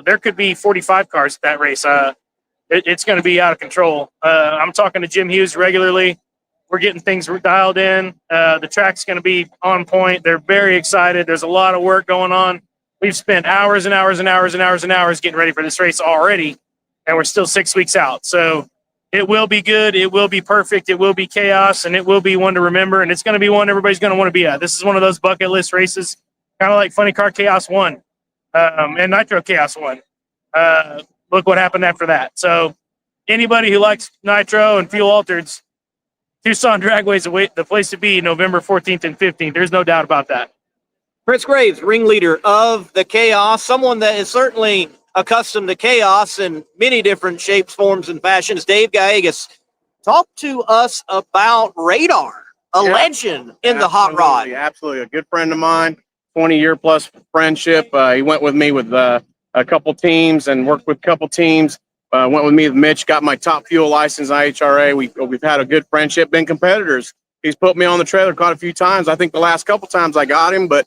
there could be 45 cars at that race. It's going to be out of control. I'm talking to Jim Hughes regularly. We're getting things dialed in. The track's going to be on point. They're very excited. There's a lot of work going on. We've spent hours and hours and hours and hours and hours getting ready for this race already, and we're still 6 weeks out. So it will be good. It will be perfect. It will be chaos, and it will be one to remember, and it's going to be one everybody's going to want to be at. This is one of those bucket list races, kind of like Funny Car Chaos 1 and Nitro Chaos 1. Look what happened after that. So anybody who likes Nitro and fuel altereds, Tucson Dragway is the place to be November 14th and 15th. There's no doubt about that. Chris Graves, ringleader of the Chaos, someone that is certainly accustomed to chaos in many different shapes, forms, and fashions. Dave Gallegos, talk to us about Radar, a legend in the hot rod. Absolutely. A good friend of mine, 20-year plus friendship. He went with me with a couple teams and worked with a couple teams. Went with me with Mitch, got my top fuel license, IHRA. We've had a good friendship, been competitors. He's put me on the trailer quite a few times. I think the last couple times I got him, but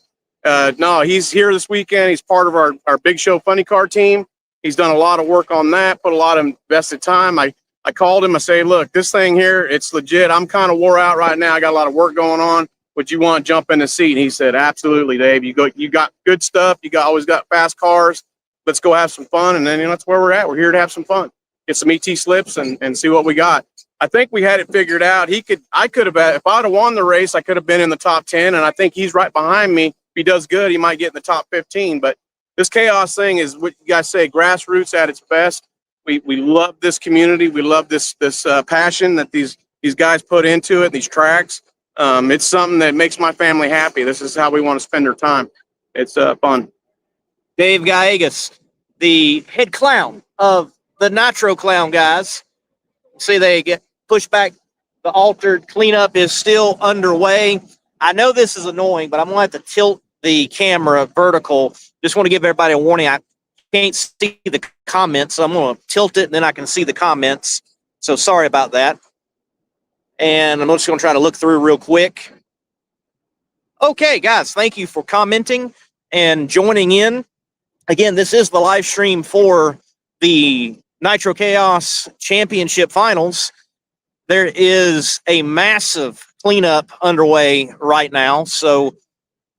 no, he's here this weekend. He's part of our Big Show Funny Car team. He's done a lot of work on that, put a lot of invested time. I called him. I say, look, this thing here, it's legit. I'm kind of wore out right now. I got a lot of work going on. Would you want to jump in the seat? And he said, absolutely, Dave. You got good stuff. Always got fast cars. Let's go have some fun. And then that's where we're at. We're here to have some fun, get some ET slips and see what we got. I think we had it figured out. I could have, if I'd have won the race, I could have been in the top 10. And I think he's right behind me. If he does good, he might get in the top 15. But this chaos thing is what you guys say, grassroots at its best. We love this community. We love this passion that these guys put into it, these tracks. It's something that makes my family happy. This is how we want to spend our time. It's fun. Dave Gallegos, the head clown of the Nitro Clown guys. See, they get pushed back. The altered cleanup is still underway. I know this is annoying, but I'm going to have to tilt the camera vertical. Just want to give everybody a warning. I can't see the comments, so I'm going to tilt it, and then I can see the comments. So sorry about that. And I'm just going to try to look through real quick. Okay, guys, thank you for commenting and joining in. Again, this is the live stream for the Nitro Chaos Championship Finals. There is a massive cleanup underway right now. So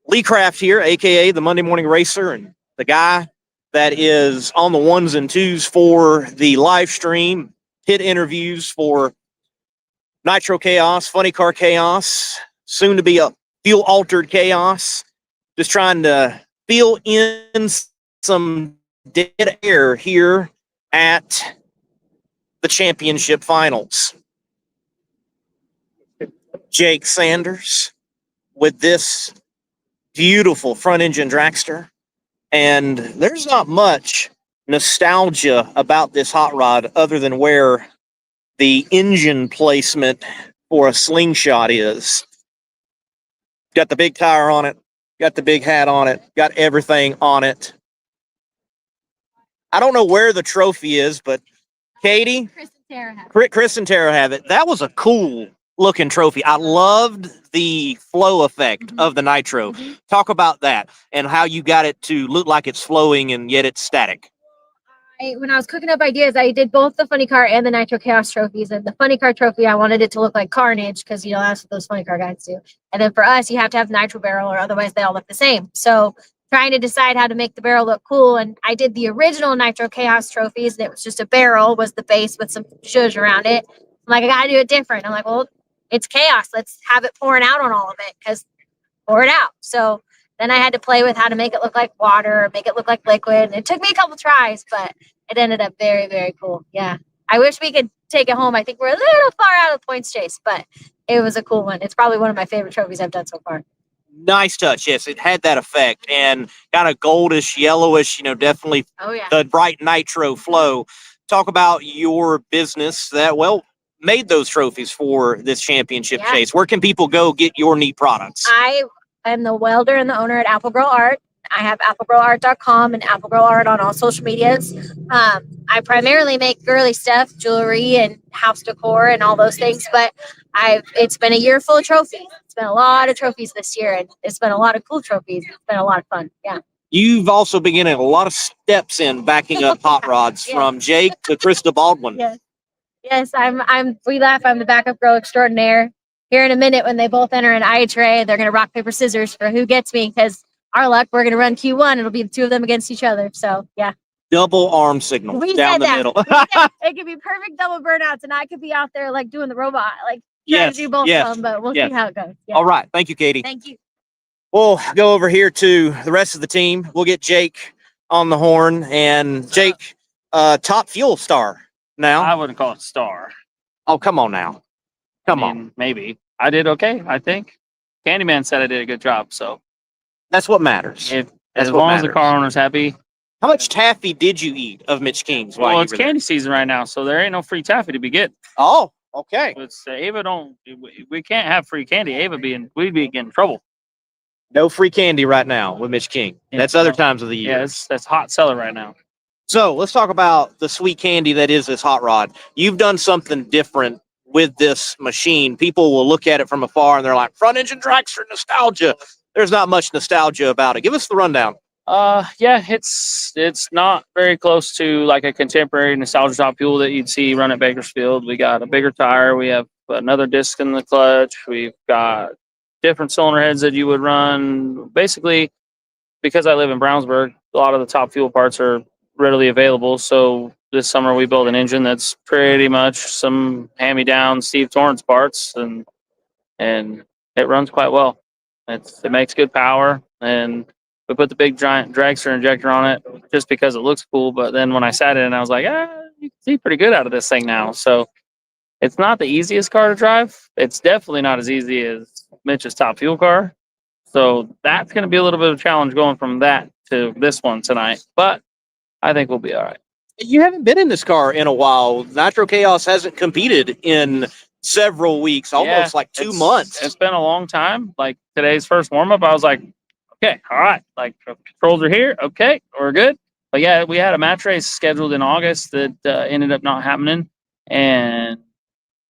Lee Craft here, a.k.a. the Monday Morning Racer, and the guy that is on the ones and twos for the live stream, hit interviews for Nitro Chaos, Funny Car Chaos, soon to be a fuel altered chaos. Just trying to fill in some dead air here at the championship finals. Jake Sanders with this beautiful front engine dragster. And there's not much nostalgia about this hot rod other than where the engine placement for a slingshot is. Got the big tire on it, got the big hat on it, got everything on it. I don't know where the trophy is, but Katie, Chris and Tara have it. That was a cool looking trophy. I loved the flow effect of the Nitro. Talk about that and how you got it to look like it's flowing and yet it's static. When I was cooking up ideas, I did both the Funny Car and the Nitro Chaos trophies. And the Funny Car trophy, I wanted it to look like Carnage because, that's what those Funny Car guys do. And then for us, you have to have Nitro barrel or otherwise they all look the same. So trying to decide how to make the barrel look cool. And I did the original Nitro Chaos trophies. And it was just a barrel was the base with some zhuzh around it. I'm like, I got to do it different. I'm like, well, it's chaos. Let's have it pouring out on all of it because pour it out. So then I had to play with how to make it look like water, make it look like liquid. And it took me a couple tries, but it ended up very, very cool. Yeah. I wish we could take it home. I think we're a little far out of the points chase, but it was a cool one. It's probably one of my favorite trophies I've done so far. Nice touch. Yes, it had that effect and kind of goldish, yellowish, definitely the bright Nitro flow. Talk about your business that, made those trophies for this championship chase. Where can people go get your neat products? I am the welder and the owner at Apple Girl Art. I have applegirlart.com and applegirlart on all social medias. I primarily make girly stuff, jewelry and house decor and all those things, but it's been a year full of trophies. It's been a lot of trophies this year, and it's been a lot of cool trophies. It's been a lot of fun. Yeah. You've also been getting a lot of steps in backing up hot rods from Jake to Krista Baldwin. Yes. Yes, we laugh, I'm the backup girl extraordinaire. Here in a minute, when they both enter an IHRA, they're going to rock, paper, scissors for who gets me, because our luck, we're going to run Q1. It'll be the two of them against each other. So, yeah. Double arm signal down the middle. It could be perfect double burnouts, and I could be out there like doing the robot, like trying to do both of them, but we'll see how it goes. Yeah. All right. Thank you, Katie. Thank you. We'll go over here to the rest of the team. We'll get Jake on the horn. And Jake, top fuel star now. I wouldn't call it star. Oh, come on now. Come on. Maybe. I did okay, I think. Candyman said I did a good job, so. That's what matters. As long as the car owner's happy. How much taffy did you eat of Mitch King's? Well, it's candy season right now, so there ain't no free taffy to be get. Oh, okay. It's we can't have free candy. We'd be getting in trouble. No free candy right now with Mitch King. That's other times of the year. Yeah, that's hot seller right now. So let's talk about the sweet candy that is this hot rod. You've done something different with this machine. People will look at it from afar and they're like, front engine dragster nostalgia. There's not much nostalgia about it. Give us the rundown. Yeah, it's not very close to like a contemporary nostalgia top fuel that you'd see run at Bakersfield. We got a bigger tire. We have another disc in the clutch. We've got different cylinder heads that you would run. Basically, because I live in Brownsburg, a lot of the top fuel parts are readily available. So this summer we built an engine that's pretty much some hand-me-down Steve Torrance parts, and it runs quite well. It makes good power, and we put the big giant dragster injector on it just because it looks cool. But then when I sat in it, I was like, you can see pretty good out of this thing now. So it's not the easiest car to drive. It's definitely not as easy as Mitch's top fuel car. So that's going to be a little bit of a challenge going from that to this one tonight. But I think we'll be all right. You haven't been in this car in a while. Nitro Chaos hasn't competed in several weeks, almost like 2 months. It's been a long time. Like today's first warm-up, I was like, okay, all right. Like controls are here. Okay, we're good. But yeah, we had a match race scheduled in August that ended up not happening. And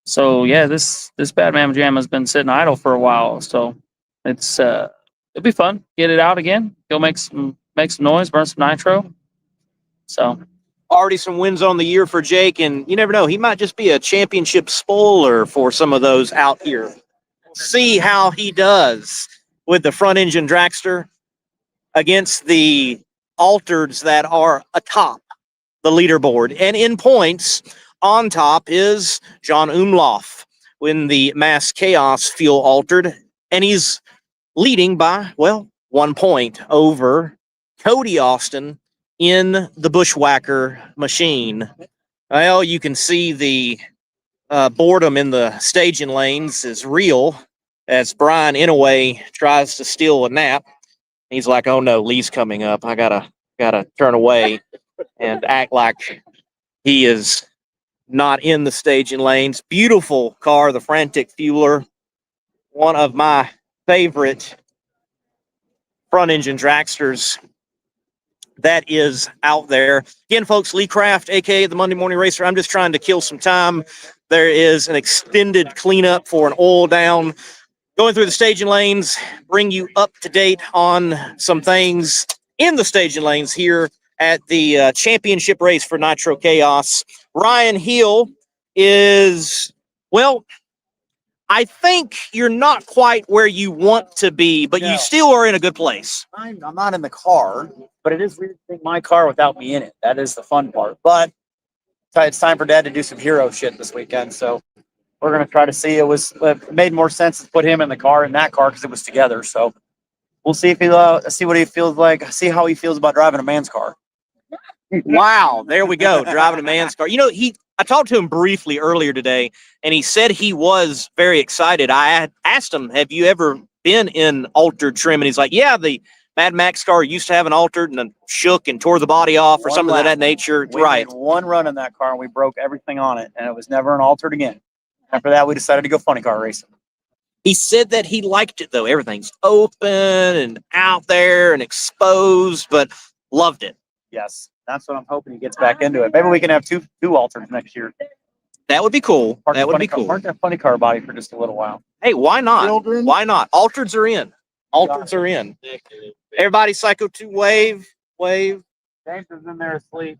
so, yeah, this Bad Mama Jam has been sitting idle for a while. So it'll be fun. Get it out again. Go make some noise, burn some nitro. So already some wins on the year for Jake, and you never know, he might just be a championship spoiler for some of those out here. See how he does with the front engine dragster against the altereds that are atop the leaderboard. And in points, on top is John Umlauf in the Mass Chaos fuel altered, and he's leading by, 1 point over Cody Austin in the Bushwhacker machine. Well, you can see the boredom in the staging lanes is real as Brian Inouye tries to steal a nap. He's like, oh no, Lee's coming up. I gotta turn away and act like he is not in the staging lanes. Beautiful car, the Frantic Fueler. One of my favorite front engine dragsters that is out there. Again, folks, Lee Craft, aka the Monday Morning Racer. I'm just trying to kill some time. There is an extended cleanup for an oil down. Going through the staging lanes, bring you up to date on some things in the staging lanes here at the championship race for Nitro Chaos. Ryan Hill is, I think you're not quite where you want to be, but you still are in a good place. I'm not in the car, but it is weird to think my car without me in it. That is the fun part. But it's time for Dad to do some hero shit this weekend, so we're going to try to see. It made more sense to put him in that car because it was together. So we'll see if see what he feels like, see how he feels about driving a man's car. Wow, there we go, driving a man's car. You know, I talked to him briefly earlier today, and he said he was very excited. I asked him, have you ever been in altered trim? And he's like, yeah, the Mad Max car used to have an altered and then shook and tore the body off or something of that nature. We made one run in that car, and we broke everything on it, and it was never an altered again. After that, we decided to go funny car racing. He said that he liked it, though. Everything's open and out there and exposed, but loved it. Yes, that's what I'm hoping he gets back into it. Maybe we can have two alters next year. That would be cool. Park That would be cool. Park that funny car body for just a little while. Hey, why not? Children? Why not? Altereds are in. Altereds are in. Everybody, Psycho 2, wave. James is in there asleep.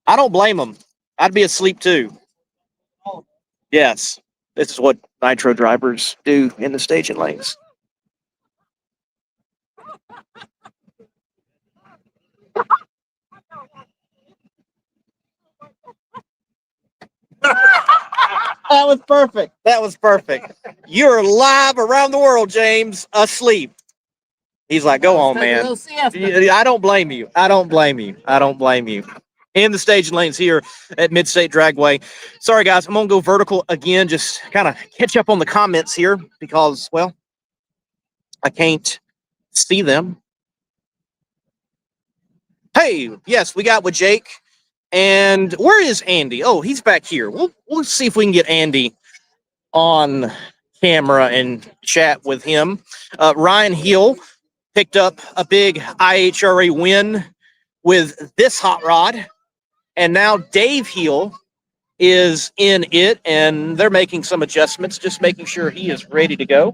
I don't blame them. I'd be asleep too. Yes, this is what Nitro drivers do in the staging lanes. That was perfect. That was perfect. You're live around the world, James, asleep. He's like, go on, man. I don't blame you. I don't blame you. I don't blame you. In the staging lanes here at Mid-State Dragway. Sorry, guys. I'm going to go vertical again, just kind of catch up on the comments here because, well, I can't see them. Hey, yes, we got with Jake. And where is Andy? Oh, he's back here. We'll see if we can get Andy on camera and chat with him. Ryan Hill picked up a big IHRA win with this hot rod. And now Dave Hill is in it, and they're making some adjustments, just making sure he is ready to go.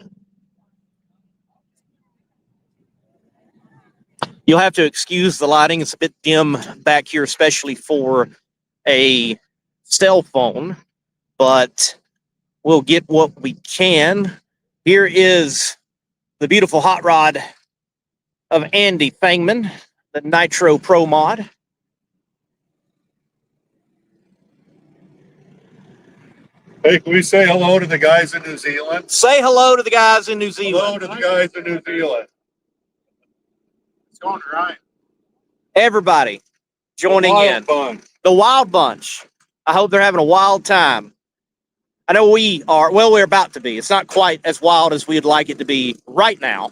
You'll have to excuse the lighting. It's a bit dim back here, especially for a cell phone, but we'll get what we can. Here is the beautiful hot rod of Andy Fangman, the Nitro Pro Mod. Hey, can we say hello to the guys in New Zealand? Say hello to the guys in New Zealand. Hello to the guys in New Zealand. It's going right. Everybody joining in. The Wild Bunch. I hope they're having a wild time. I know we are. Well, we're about to be. It's not quite as wild as we'd like it to be right now.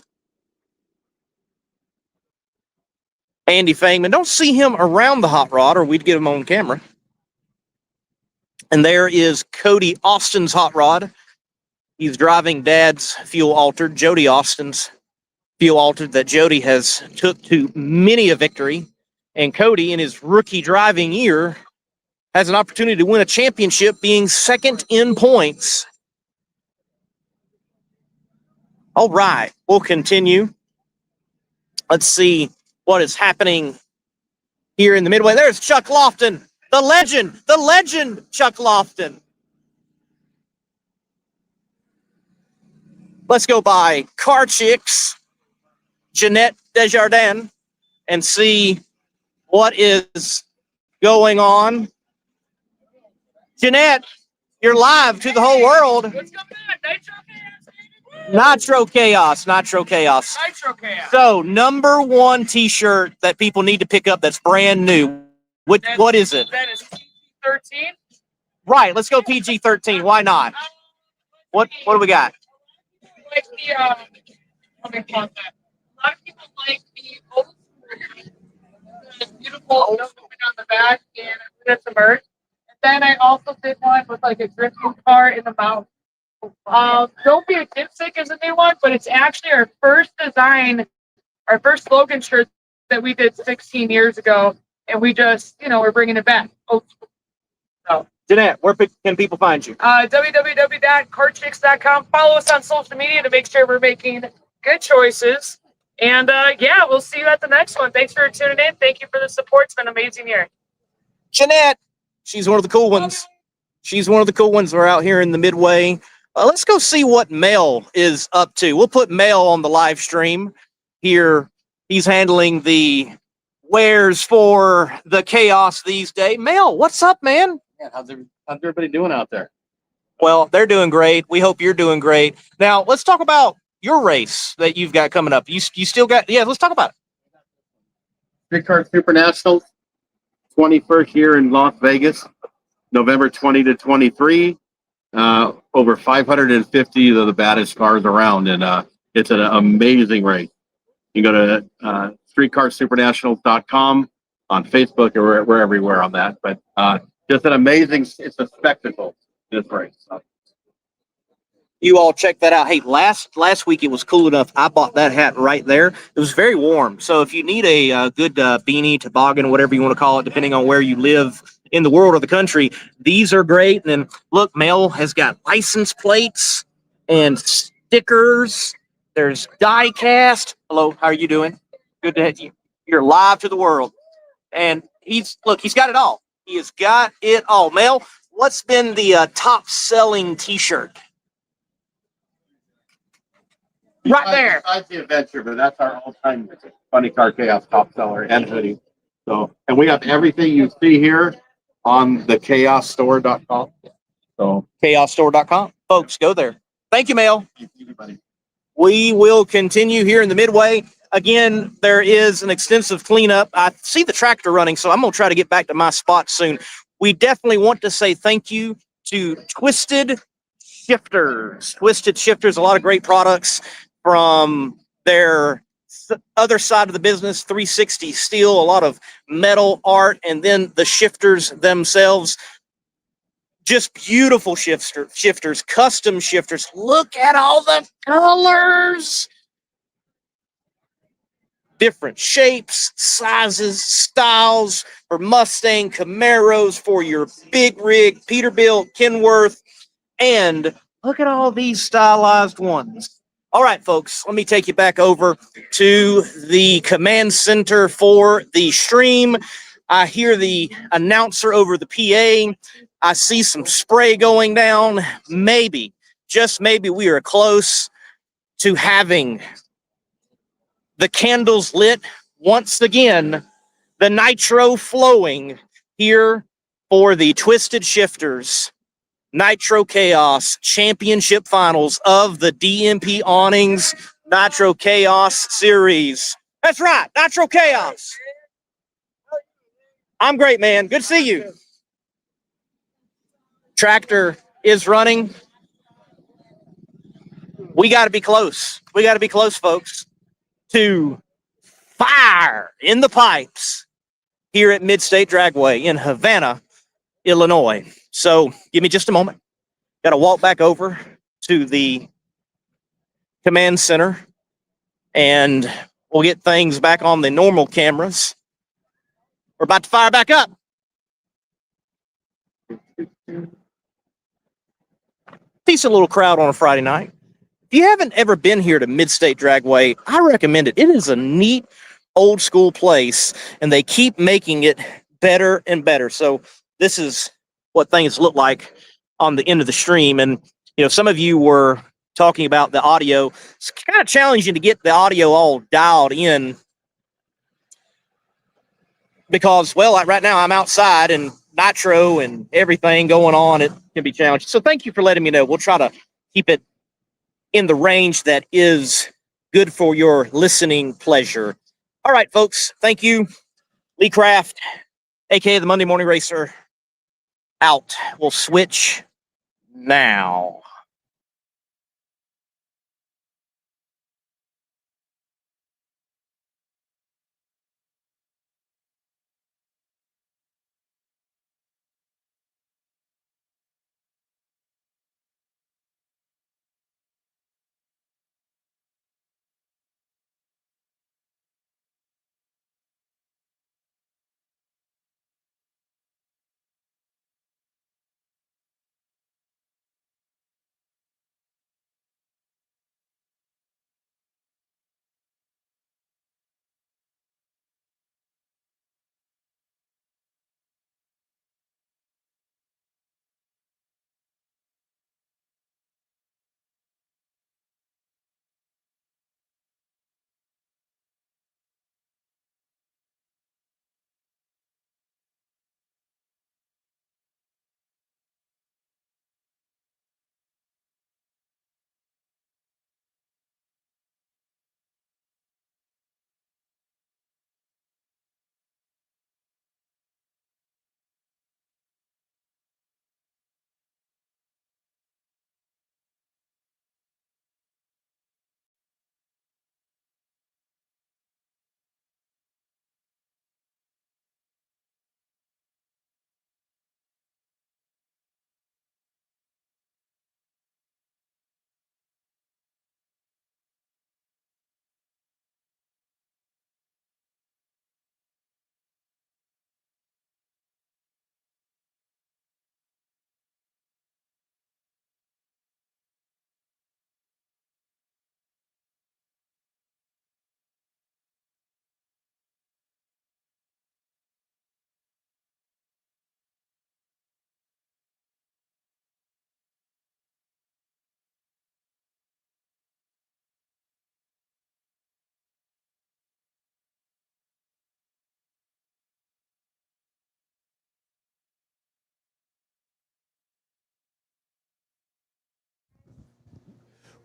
Andy Fangman. Don't see him around the hot rod or we'd get him on camera. And there is Cody Austin's hot rod. He's driving Dad's fuel altered, Jody Austin's fuel altered that Jody has took to many a victory. And Cody, in his rookie driving year, has an opportunity to win a championship, being second in points. All right, we'll continue. Let's see what is happening here in the Midway. There's Chuck Lofton. The legend, Chuck Lofton. Let's go by Car Chicks, Jeanette Desjardins, and see what is going on. Jeanette, you're live to the whole world. What's going on? Nitro Chaos. Nitro Chaos. Nitro Chaos. So, number one t-shirt that people need to pick up that's brand new. What is it? That is PG-13. Right, let's go PG-13. Why not? What do we got? Like the, what do we call that? A lot of people like the old school, the beautiful stuff on the back and it's a merch. And then I also did one with like a drifting car in the mouth. Don't be a dipstick is a new one, but it's actually our first design, our first slogan shirt that we did 16 years ago. And we just, we're bringing it back. So, Jeanette, where can people find you? www.carchicks.com. Follow us on social media to make sure we're making good choices. And, yeah, we'll see you at the next one. Thanks for tuning in. Thank you for the support. It's been an amazing year. Jeanette, she's one of the cool ones. She's one of the cool ones. We're out here in the Midway. Let's go see what Mel is up to. We'll put Mel on the live stream here. He's handling the wares for the chaos these days. Mel, what's up, man? Yeah, how's everybody doing out there? Well, they're doing great. We hope you're doing great. Now, let's talk about your race that you've got coming up. You still got, let's talk about it. Street Car Super Nationals, 21st year in Las Vegas, November 20 to 23. Over 550 of the baddest cars around, and it's an amazing race. You can go to streetcarsupernationals.com on Facebook, or we're everywhere on that. But just an amazing, it's a spectacle, this race. you all check that out. Hey, last week it was cool enough. I bought that hat right there. It was very warm. So if you need a good beanie, toboggan, whatever you want to call it, depending on where you live in the world or the country, these are great. And then look, Mel has got license plates and stickers. There's die cast. Hello, how are you doing? Good to have you. You're live to the world. And he's got it all. He has got it all. Mel, what's been the top selling T-shirt? Right there. Besides the adventure, but that's our all-time Funny Car Chaos top seller and hoodie. So, and we have everything you see here on the chaosstore.com. So, chaosstore.com. Folks, go there. Thank you, Mel. We will continue here in the Midway. Again, there is an extensive cleanup. I see the tractor running, so I'm going to try to get back to my spot soon. We definitely want to say thank you to Twisted Shifterz. Twisted Shifterz, a lot of great products from their other side of the business, 360 steel, a lot of metal art, and then the shifters themselves. Just beautiful shifters, custom shifters. Look at all the colors. Different shapes, sizes, styles for Mustang, Camaros, for your big rig, Peterbilt, Kenworth, and look at all these stylized ones. All right, folks, let me take you back over to the command center for the stream. I hear the announcer over the PA. I see some spray going down. Maybe, just maybe, we are close to having the candles lit once again, the nitro flowing here for the Twisted Shifterz Nitro Chaos Championship Finals of the DMP Awnings Nitro Chaos Series. That's right, Nitro Chaos. I'm great, man. Good to see you. Tractor is running. We got to be close. We got to be close, folks, to fire in the pipes here at Mid-state Dragway in Havana, Illinois. So give me just a moment. Got to walk back over to the command center and we'll get things back on the normal cameras. We're about to fire back up. Decent little crowd on a Friday night. If you haven't ever been here to Mid-state Dragway, I recommend it. It is a neat, old school place, and they keep making it better and better. So this is what things look like on the end of the stream. And, you know, some of you were talking about the audio. It's kind of challenging to get the audio all dialed in because, well, like right now I'm outside and nitro and everything going on. It can be challenging. So thank you for letting me know. We'll try to keep it in the range that is good for your listening pleasure. All right, folks. Thank you. Lee Craft, aka the Monday Morning Racer, out. We'll switch now.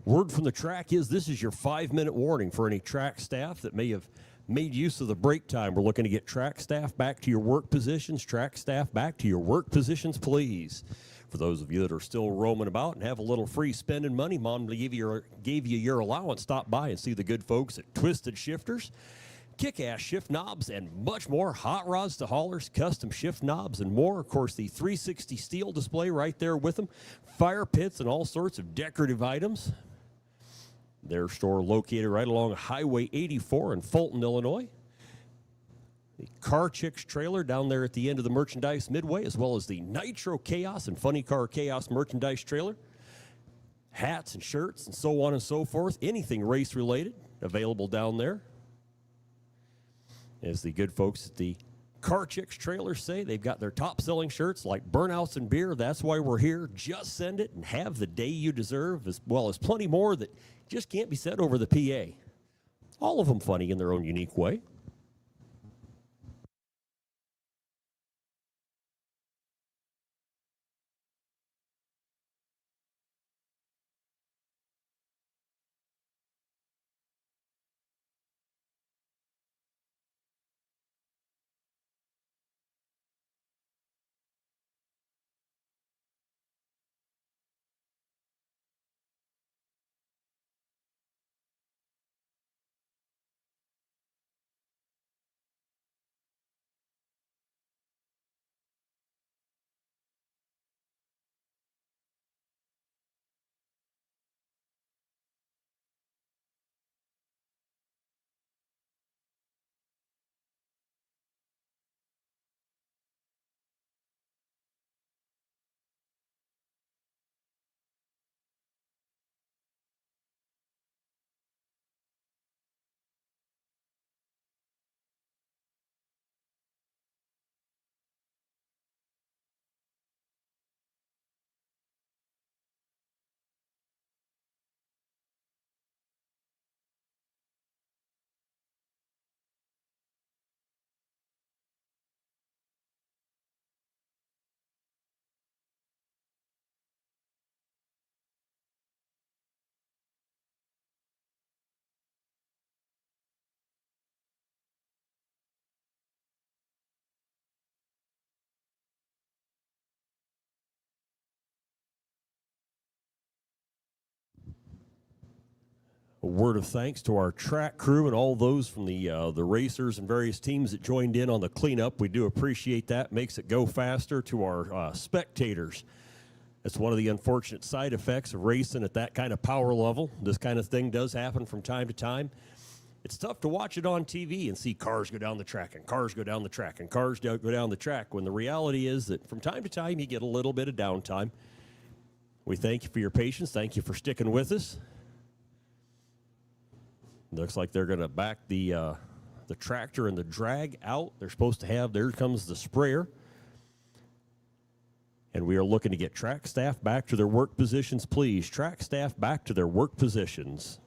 Word from the track is this is your 5-minute warning for any track staff that may have made use of the break time. We're looking to get track staff back to your work positions. Track staff back to your work positions, please. For those of you that are still roaming about and have a little free spending money, Mom gave you your allowance. Stop by and see the good folks at Twisted Shifterz. Kick-ass shift knobs and much more. Hot rods to haulers, custom shift knobs and more. Of course, the 360 steel display right there with them. Fire pits and all sorts of decorative items. Their store located right along Highway 84 in Fulton, Illinois. The Car Chicks trailer down there at the end of the merchandise midway, as well as the Nitro Chaos and Funny Car Chaos merchandise trailer. Hats and shirts and so on and so forth. Anything race related available down there. As the good folks at the Car Chicks trailer say, they've got their top-selling shirts like Burnouts and Beer. That's why we're here. Just send it and have the day you deserve, as well as plenty more that just can't be said over the PA. All of them funny in their own unique way. A word of thanks to our track crew and all those from the racers and various teams that joined in on the cleanup. We do appreciate that. Makes it go faster. To our spectators, that's one of the unfortunate side effects of racing at that kind of power level. This kind of thing does happen from time to time. It's tough to watch it on TV and see cars go down the track and cars go down the track and cars go down the track, when the reality is that from time to time you get a little bit of downtime. We thank you for your patience. Thank you for sticking with us. Looks like they're going to back the tractor and the drag out. They're supposed to have, there comes the sprayer. And we are looking to get track staff back to their work positions, please. Track staff back to their work positions.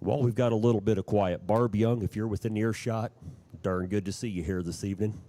Well, we've got a little bit of quiet. Barb Young, if you're within earshot, darn good to see you here this evening.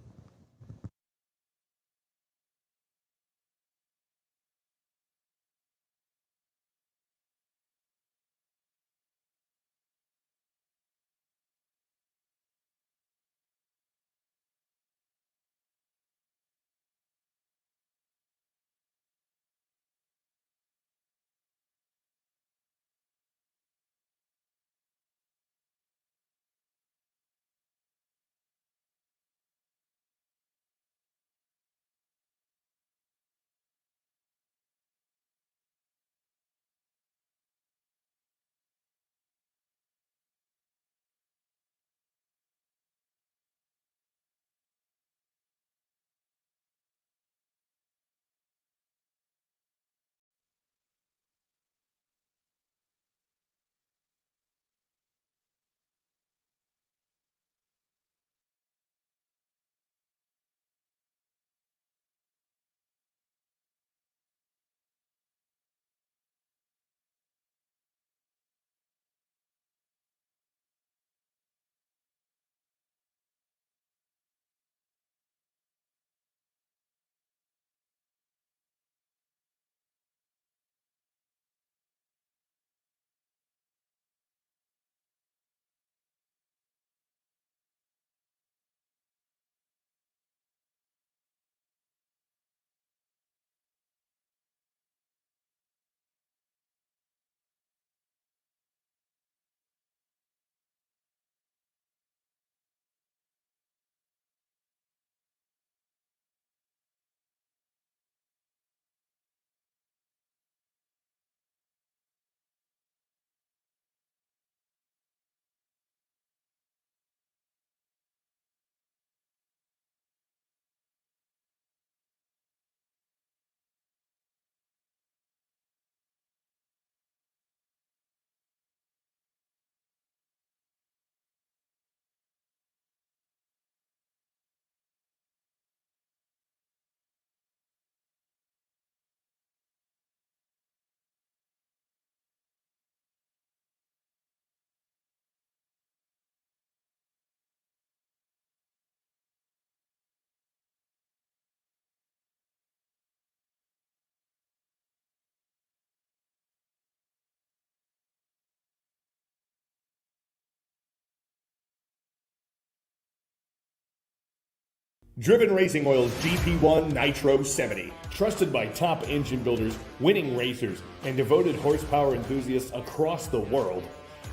Driven Racing Oil's GP1 Nitro 70. Trusted by top engine builders, winning racers, and devoted horsepower enthusiasts across the world.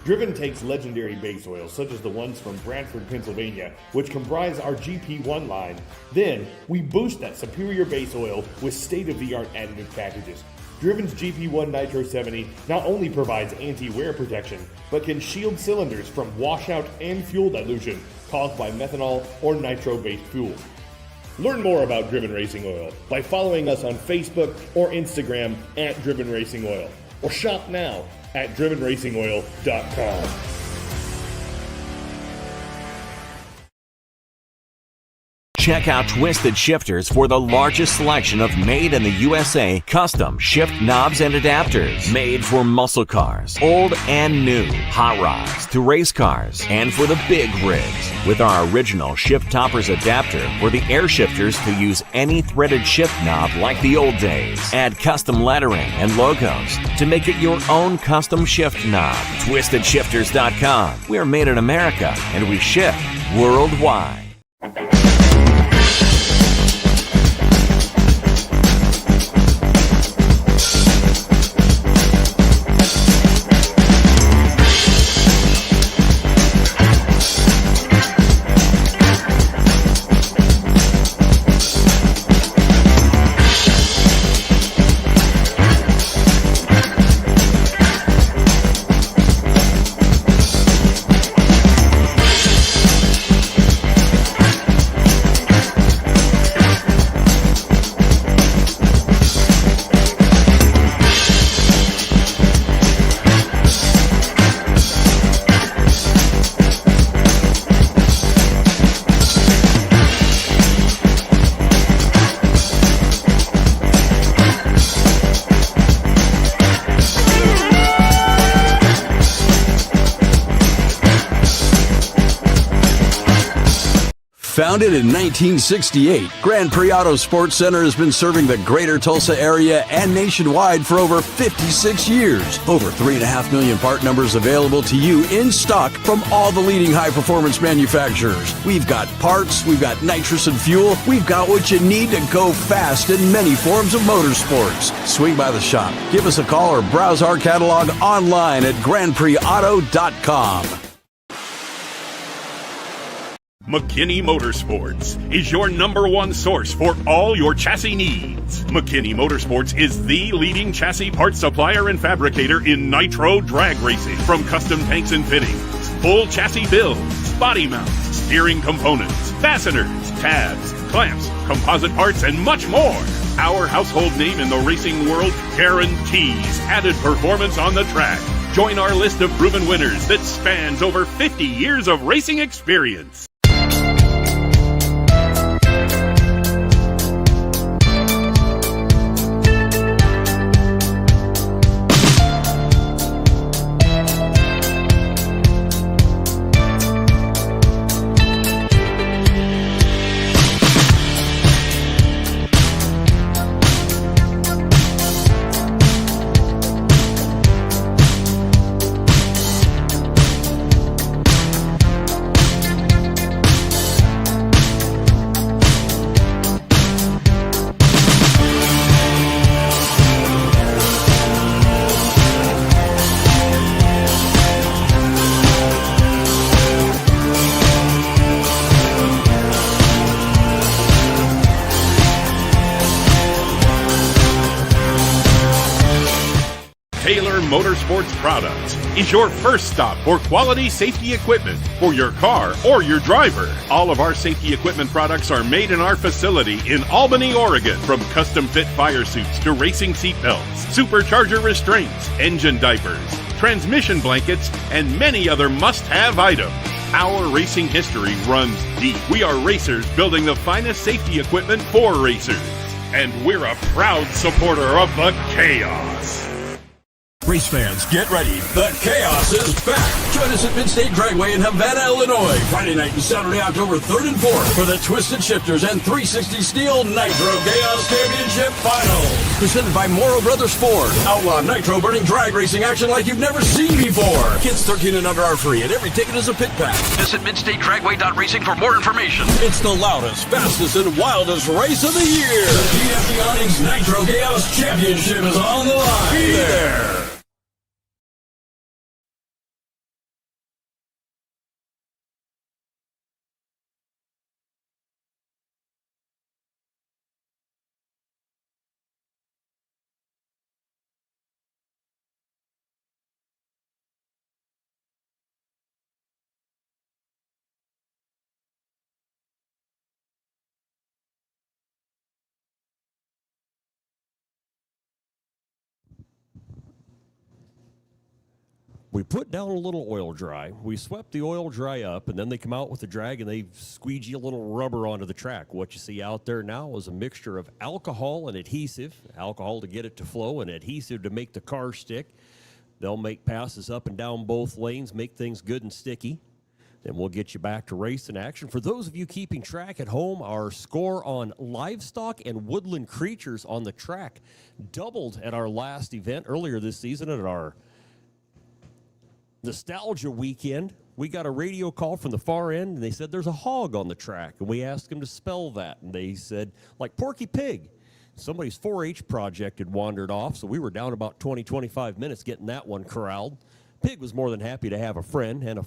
Driven takes legendary base oils, such as the ones from Brantford, Pennsylvania, which comprise our GP1 line. Then, we boost that superior base oil with state-of-the-art additive packages. Driven's GP1 Nitro 70 not only provides anti-wear protection, but can shield cylinders from washout and fuel dilution caused by methanol or nitro-based fuel. Learn more about Driven Racing Oil by following us on Facebook or Instagram at Driven Racing Oil, or shop now at drivenracingoil.com. Check out Twisted Shifterz for the largest selection of made in the USA custom shift knobs and adapters. Made for muscle cars, old and new, hot rods to race cars, and for the big rigs. With our original shift toppers adapter for the air shifters to use any threaded shift knob like the old days. Add custom lettering and logos to make it your own custom shift knob. TwistedShifters.com. We are made in America and we ship worldwide. Founded in 1968, Grand Prix Auto Sports Center has been serving the greater Tulsa area and nationwide for over 56 years. Over 3.5 million part numbers available to you in stock from all the leading high-performance manufacturers. We've got parts, we've got nitrous and fuel, we've got what you need to go fast in many forms of motorsports. Swing by the shop, give us a call, or browse our catalog online at GrandPrixAuto.com. McKinney Motorsports is your #1 source for all your chassis needs. McKinney Motorsports is the leading chassis parts supplier and fabricator in nitro drag racing. From custom tanks and fittings, full chassis builds, body mounts, steering components, fasteners, tabs, clamps, composite parts, and much more. Our household name in the racing world guarantees added performance on the track. Join our list of proven winners that spans over 50 years of racing experience. Motorsports Products is your first stop for quality safety equipment for your car or your driver. All of our safety equipment products are made in our facility in Albany, Oregon. From custom fit fire suits to racing seat belts, supercharger restraints, engine diapers, transmission blankets, and many other must-have items. Our racing history runs deep. We are racers building the finest safety equipment for racers. And we're a proud supporter of the Chaos. Race fans, get ready. The Chaos is back. Join us at Mid-state Dragway in Havana, Illinois, Friday night and Saturday, October 3rd and 4th for the Twisted Shifterz and 360 Steel Nitro Chaos Championship Finals. Presented by Morrow Brothers Ford. Outlaw nitro burning drag racing action like you've never seen before. Kids 13 and under are free, and every ticket is a pit pass. Visit midstatedragway.racing for more information. It's the loudest, fastest, and wildest race of the year. The GFC Awnings Nitro Chaos Championship is on the line. Be there. We put down a little oil dry. We swept the oil dry up, and then they come out with the drag, and they squeegee a little rubber onto the track. What you see out there now is a mixture of alcohol and adhesive. Alcohol to get it to flow, and adhesive to make the car stick. They'll make passes up and down both lanes, make things good and sticky. Then we'll get you back to racing action. For those of you keeping track at home, our score on livestock and woodland creatures on the track doubled at our last event earlier this season at our Nostalgia Weekend. We got a radio call from the far end, and they said there's a hog on the track, and we asked them to spell that, and they said, like Porky Pig. Somebody's 4-H project had wandered off, so we were down about 20, 25 minutes getting that one corralled. Pig was more than happy to have a friend and a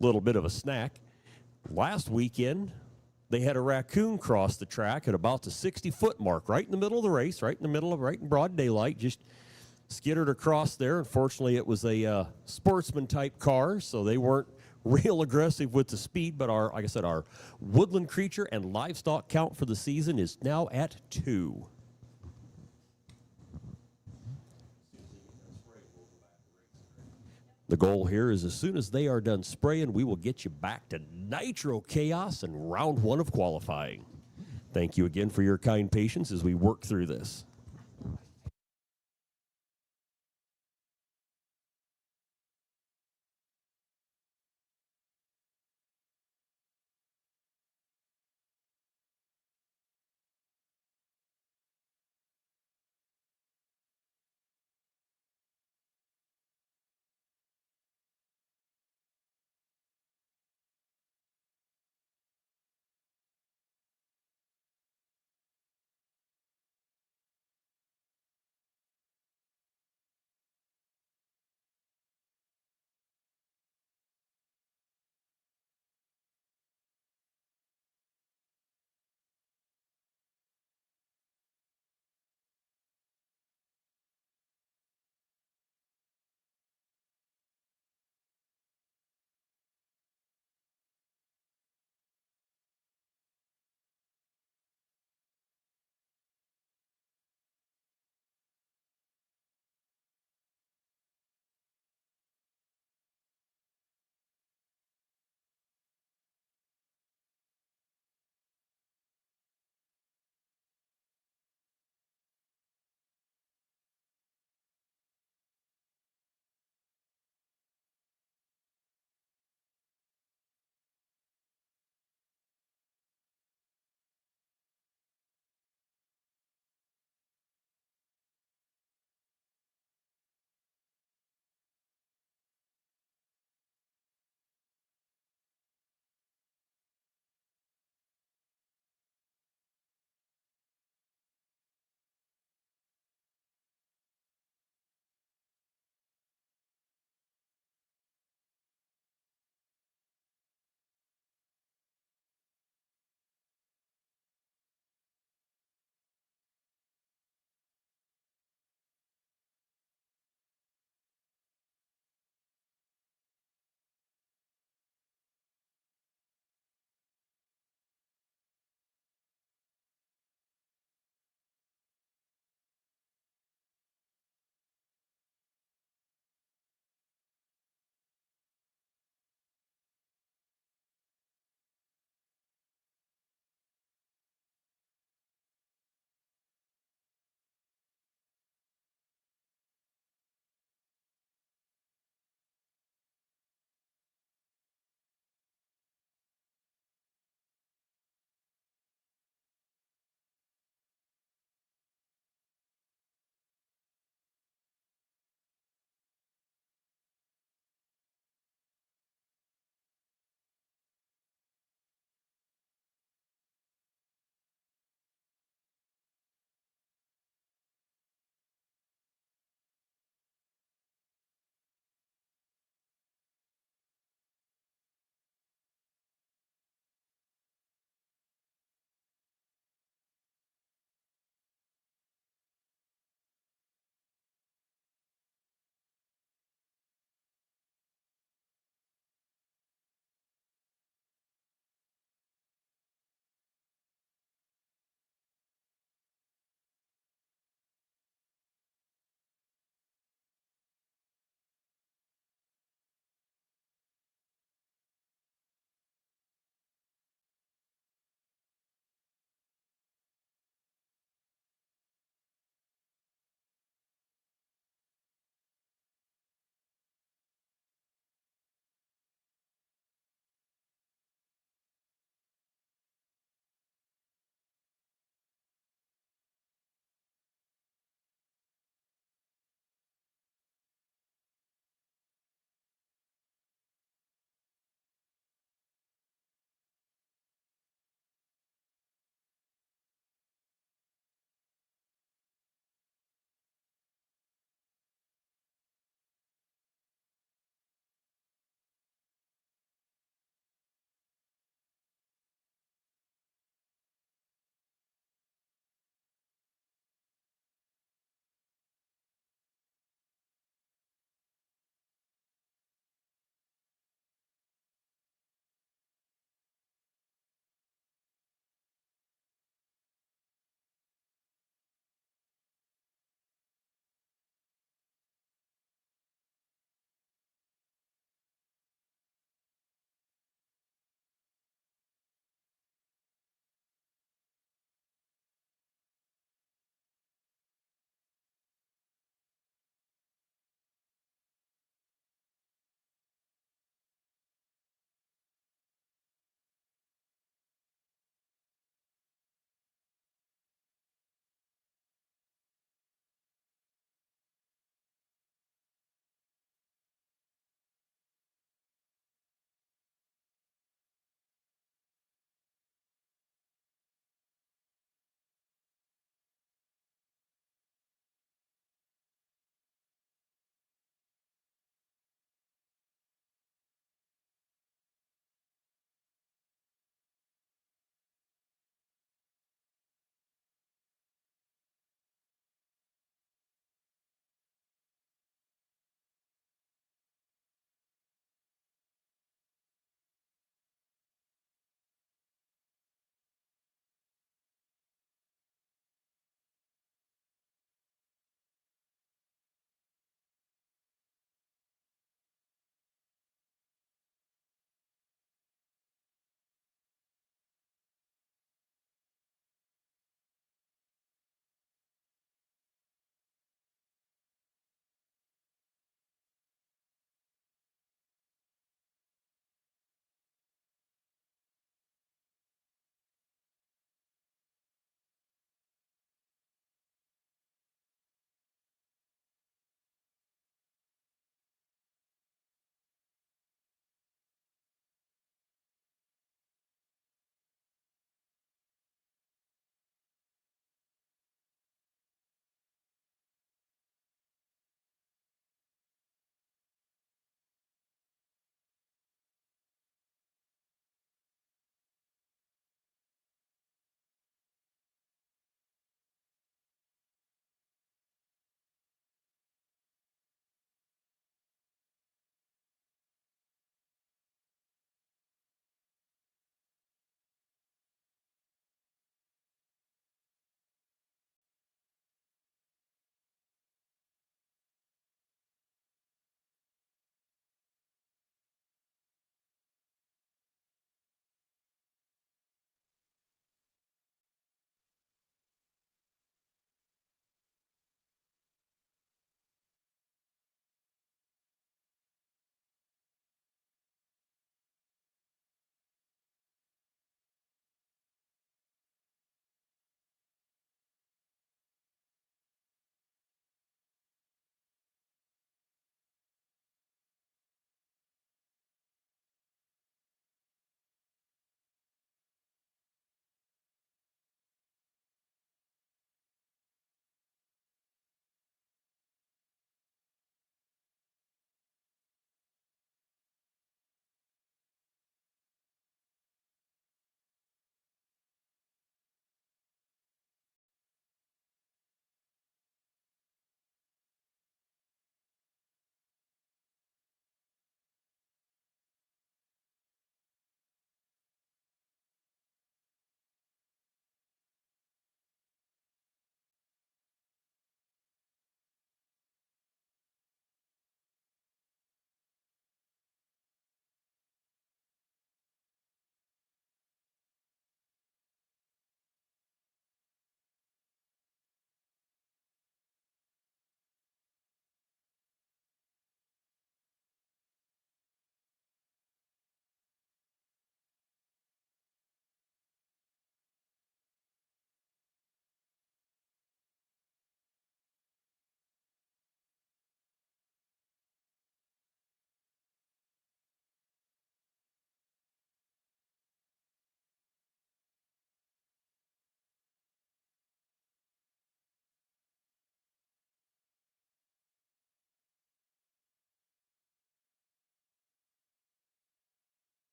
little bit of a snack. Last weekend, they had a raccoon cross the track at about the 60-foot mark, right in the middle of the race, right in broad daylight, just skittered across there. Unfortunately, it was a sportsman-type car, so they weren't real aggressive with the speed, but like I said, our woodland creature and livestock count for the season is now at 2. The goal here is as soon as they are done spraying, we will get you back to Nitro Chaos and round 1 of qualifying. Thank you again for your kind patience as we work through this.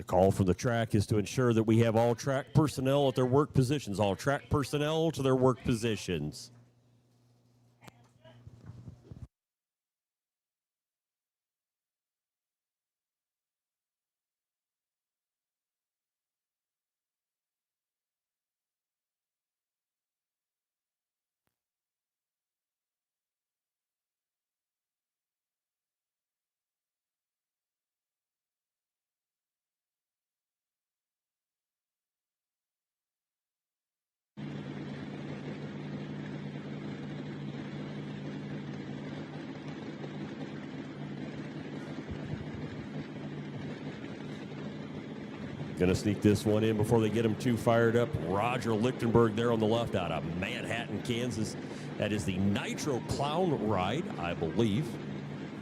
The call from the track is to ensure that we have all track personnel at their work positions. All track personnel to their work positions. Going to sneak this one in before they get them too fired up. Roger Lichtenberg there on the left out of Manhattan, Kansas. That is the Nitro Clown ride, I believe.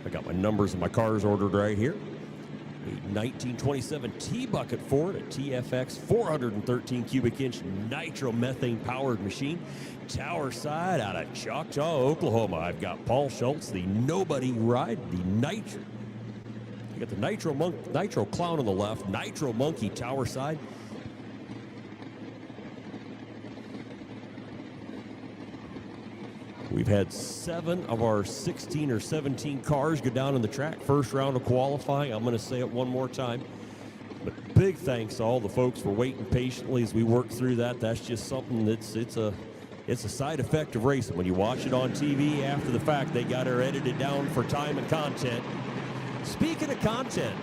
I got my numbers and my cars ordered right here. A 1927 T-Bucket Ford, a TFX 413 cubic inch nitro methane powered machine. Tower side out of Choctaw, Oklahoma. I've got Paul Schultz, the nobody ride, the Nitro. You got the Nitro Clown on the left, Nitro Monkey tower side. We've had 7 of our 16 or 17 cars go down on the track first round of qualifying. I'm going to say it one more time. But big thanks to all the folks for waiting patiently as we work through that. That's just something that's it's a side effect of racing. When you watch it on TV after the fact, they got her edited down for time and content. Speaking of content,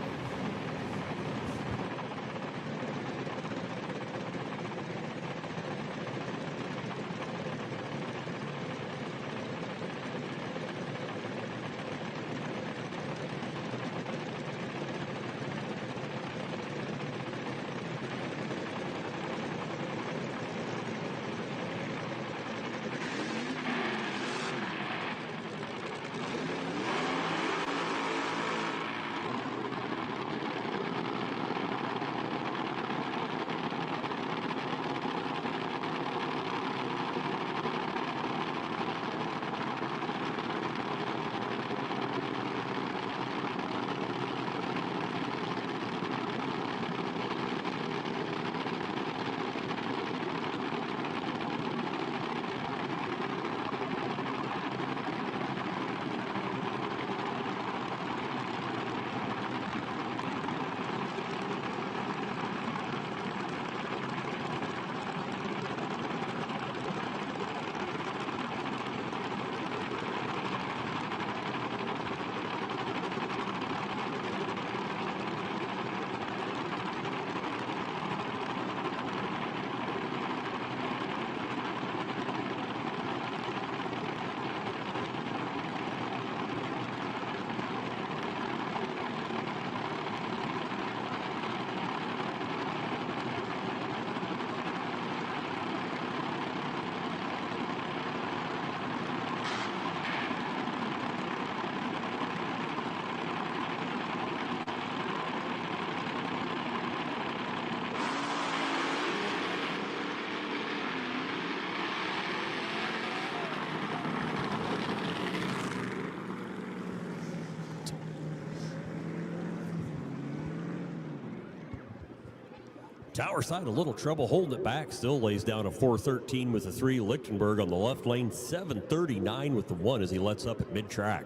tower side, a little trouble holding it back. Still lays down a 413 with the 3. Lichtenberg on the left lane, 739 with the 1 as he lets up at mid-track.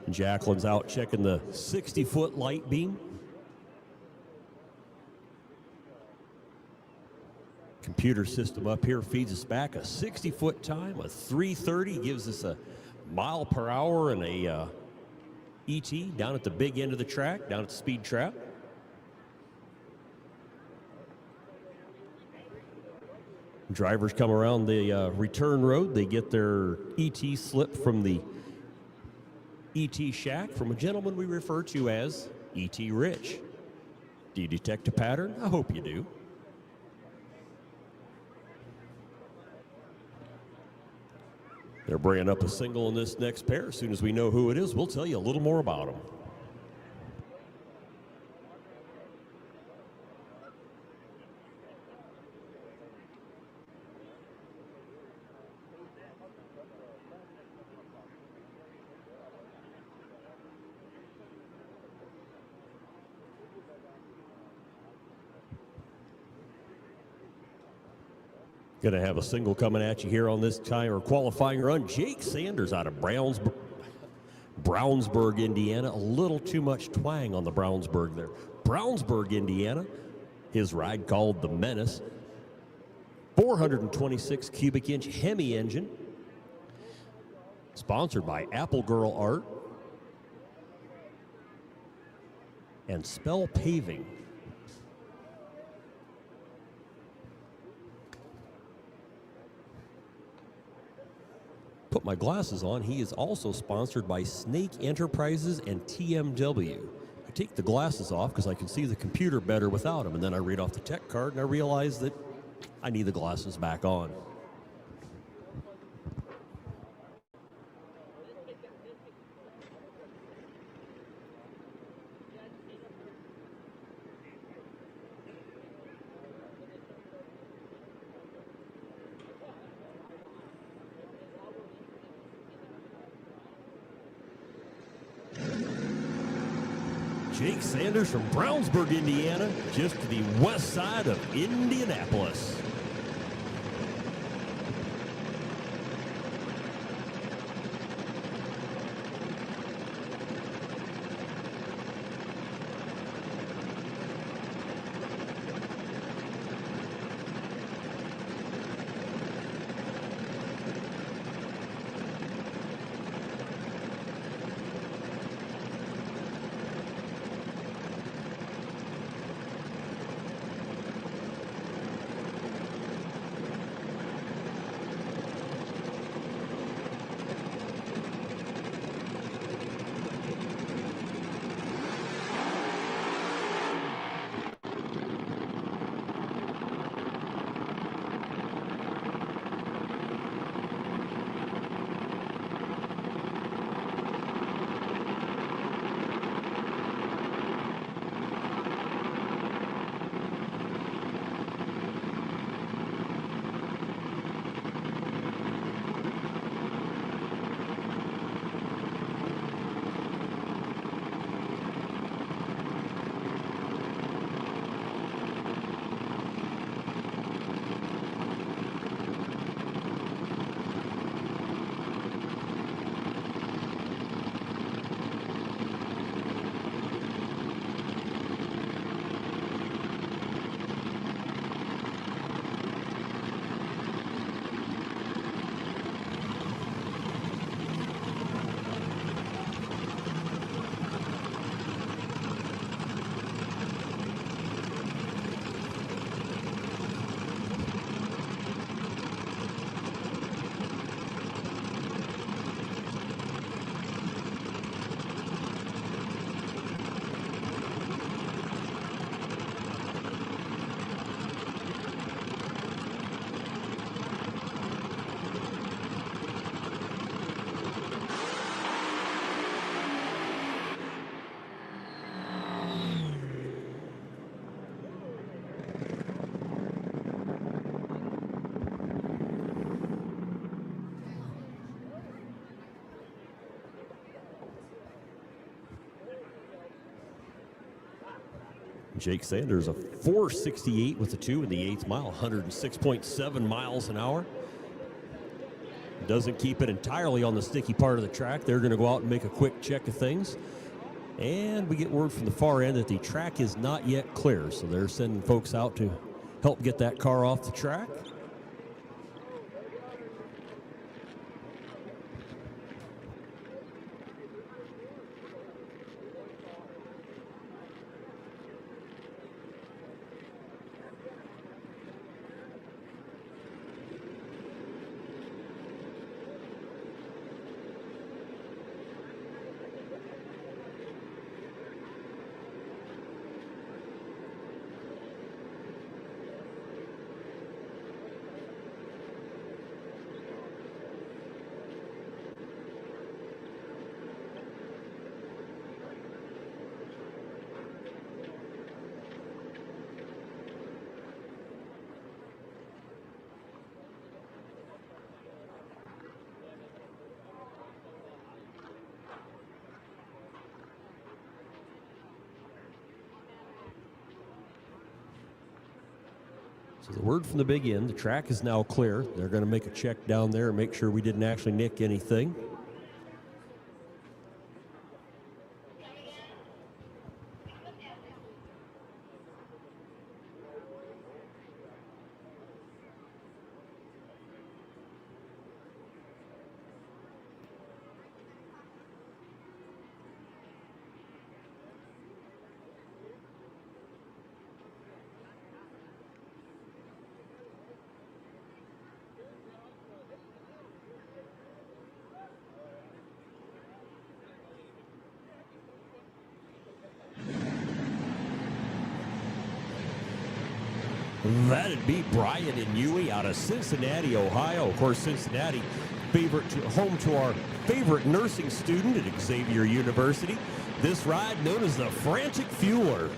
Jacqueline's out checking the 60-foot light beam. Computer system up here feeds us back a 60-foot time, a 3:30 gives us a mile per hour and a ET down at the big end of the track, down at the speed trap. Drivers come around the return road. They get their ET slip from the ET shack from a gentleman we refer to as ET Rich. Do you detect a pattern? I hope you do. They're bringing up a single in this next pair. As soon as we know who it is, we'll tell you a little more about them. Going to have a single coming at you here on this time qualifying run. Jake Sanders out of Brownsburg, Indiana. A little too much twang on the Brownsburg there. Brownsburg, Indiana. His ride called the Menace. 426 cubic inch Hemi engine. Sponsored by Apple Girl Art and Spell Paving. Put my glasses on. He is also sponsored by Snake Enterprises and TMW. I take the glasses off because I can see the computer better without them, and then I read off the tech card and I realize that I need the glasses back on. Jake Sanders from Brownsburg, Indiana, just to the west side of Indianapolis. Jake Sanders, a 468 with a 2 in the 8th mile, 106.7 miles an hour. Doesn't keep it entirely on the sticky part of the track. They're going to go out and make a quick check of things. And we get word from the far end that the track is not yet clear, so they're sending folks out to help get that car off the track. So the word from the big end, the track is now clear. They're going to make a check down there and make sure we didn't actually nick anything. That'd be Brian and Huey out of Cincinnati, Ohio. Of course, Cincinnati, home to our favorite nursing student at Xavier University. This ride known as the Frantic Fueler.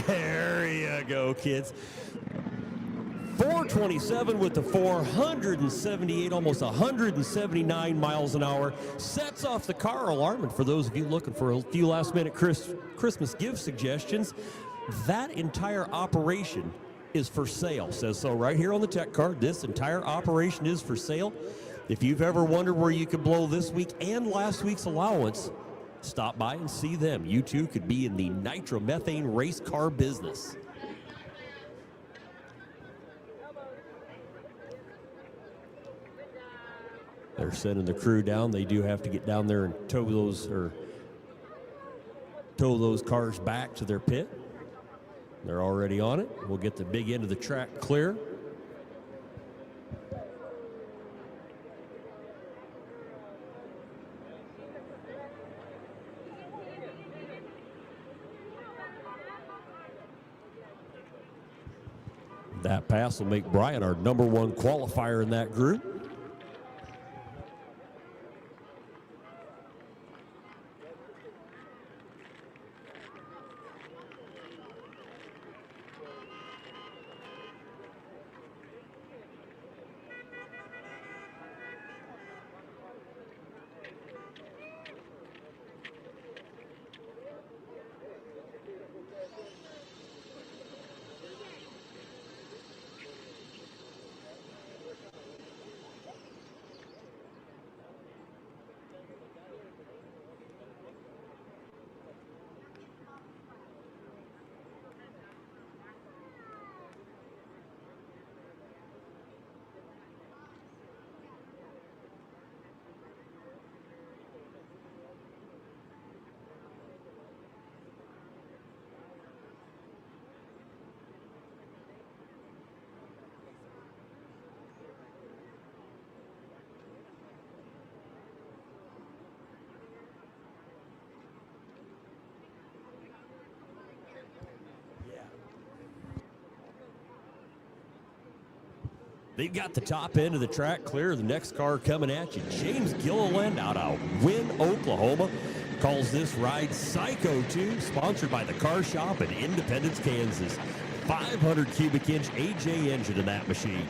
There you go, kids. 427 with the 478, almost 179 miles an hour. Sets off the car alarm. And for those of you looking for a few last-minute Christmas gift suggestions, that entire operation is for sale. Says so right here on the tech card. This entire operation is for sale. If you've ever wondered where you could blow this week and last week's allowance, stop by and see them. You too could be in the nitromethane race car business. They're sending the crew down. They do have to get down there and tow those cars back to their pit. They're already on it. We'll get the big end of the track clear. That pass will make Brian our #1 qualifier in that group. They've got the top end of the track clear. The next car coming at you, James Gilliland out of Wynn, Oklahoma. Calls this ride Psycho 2, sponsored by the Car Shop in Independence, Kansas. 500 cubic inch AJ engine in that machine.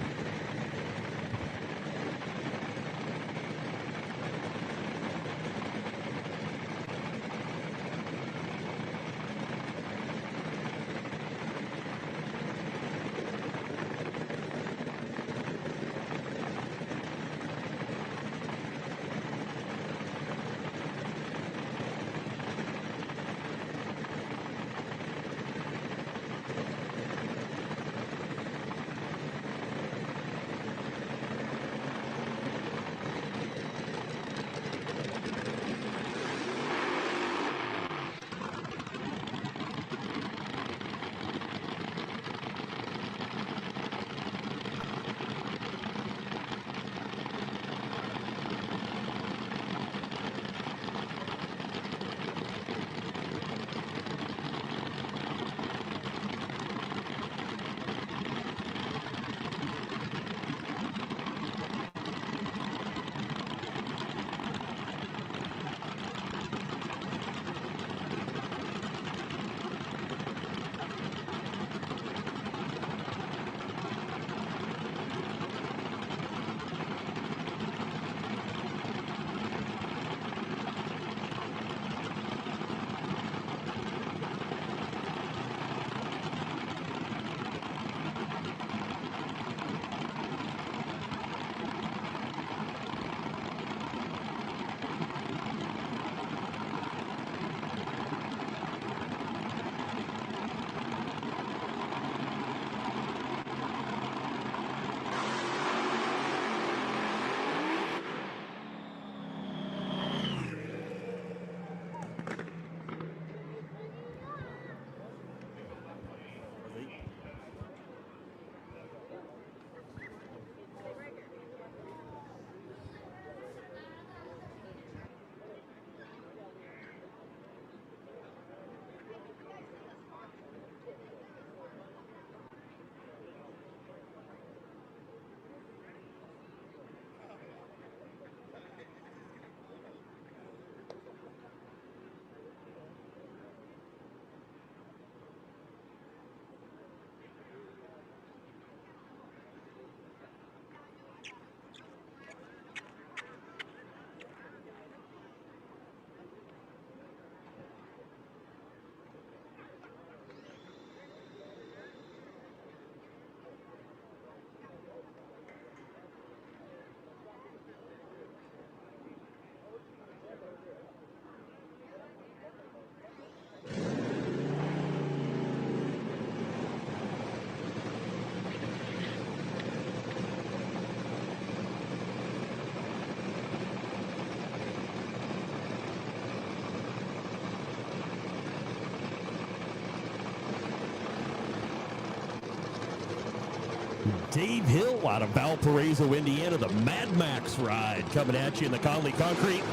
Dave Hill out of Valparaiso, Indiana, the Mad Max ride coming at you in the Conley Concrete.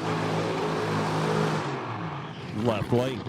Left lane.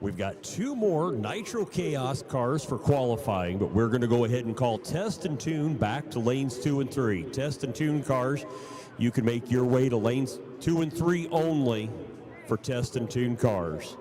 We've got 2 more Nitro Chaos cars for qualifying, but we're going to go ahead and call test and tune back to lanes 2 and 3. Test and tune cars, you can make your way to lanes 2 and 3 only for test and tune cars.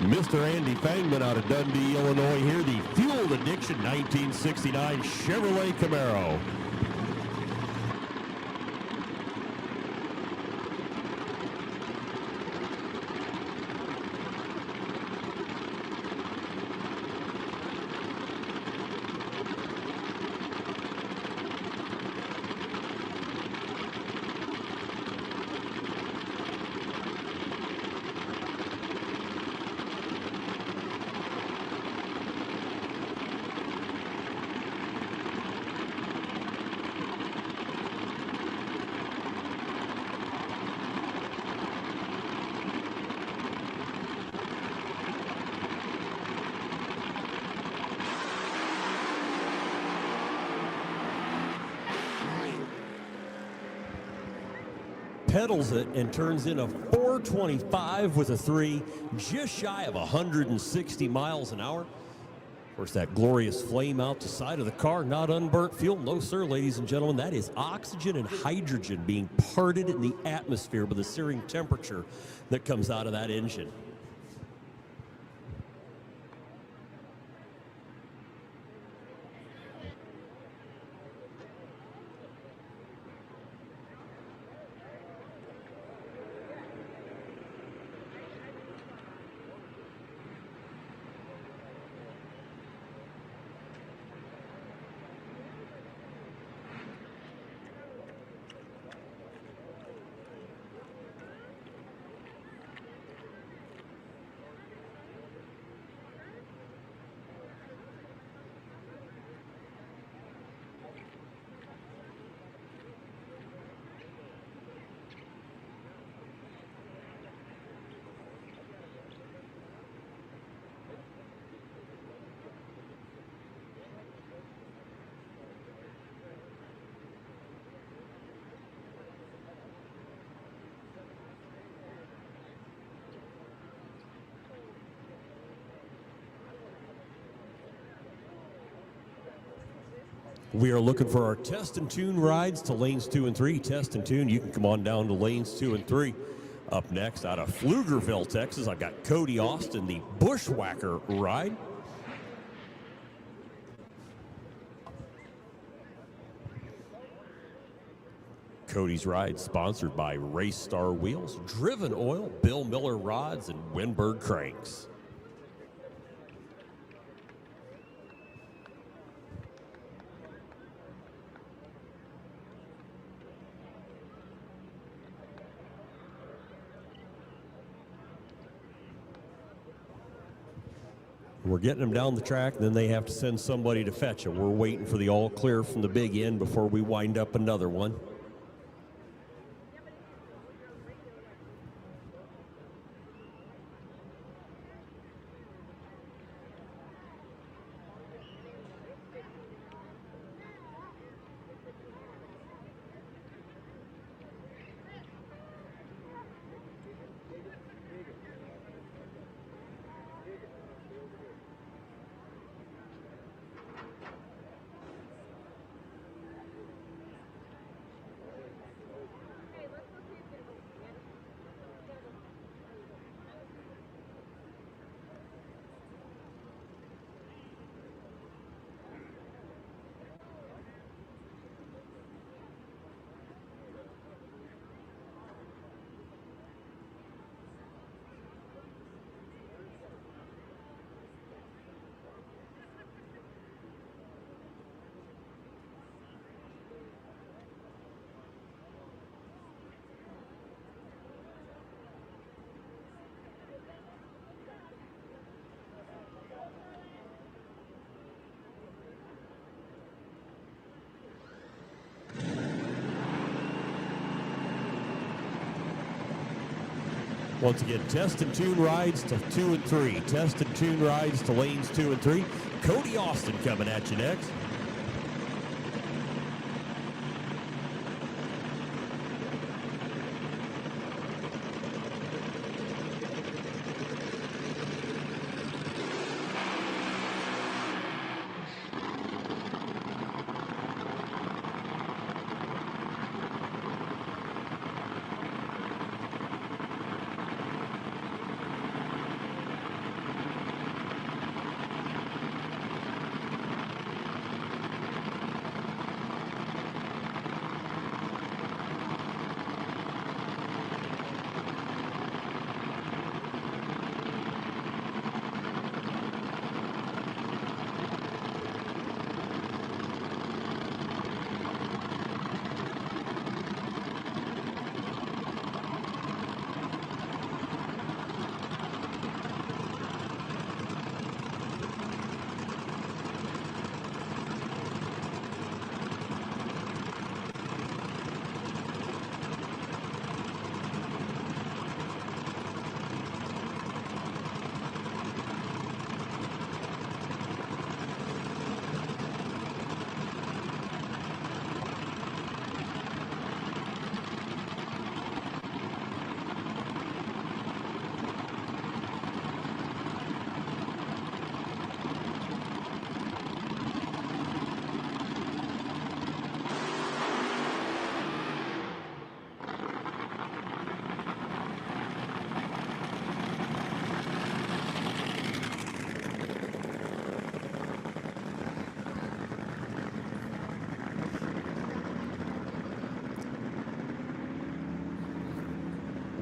Mr. Andy Fangman out of Dundee, Illinois here, the Fueled Addiction 1969 Chevrolet Camaro. Pedals it and turns in a 425 with a 3, just shy of 160 miles an hour. Of course, that glorious flame out the side of the car, not unburnt fuel. No, sir, ladies and gentlemen. That is oxygen and hydrogen being parted in the atmosphere by the searing temperature that comes out of that engine. We are looking for our test and tune rides to lanes 2 and 3. Test and tune, you can come on down to lanes 2 and 3. Up next, out of Pflugerville, Texas, I've got Cody Austin, the Bushwhacker ride. Cody's ride sponsored by Race Star Wheels, Driven Oil, Bill Miller Rods, and Winberg Cranks. We're getting them down the track, and then they have to send somebody to fetch them. We're waiting for the all clear from the big end before we wind up another one. Once again, test and tune rides to 2 and 3. Test and tune rides to lanes 2 and 3. Cody Austin coming at you next.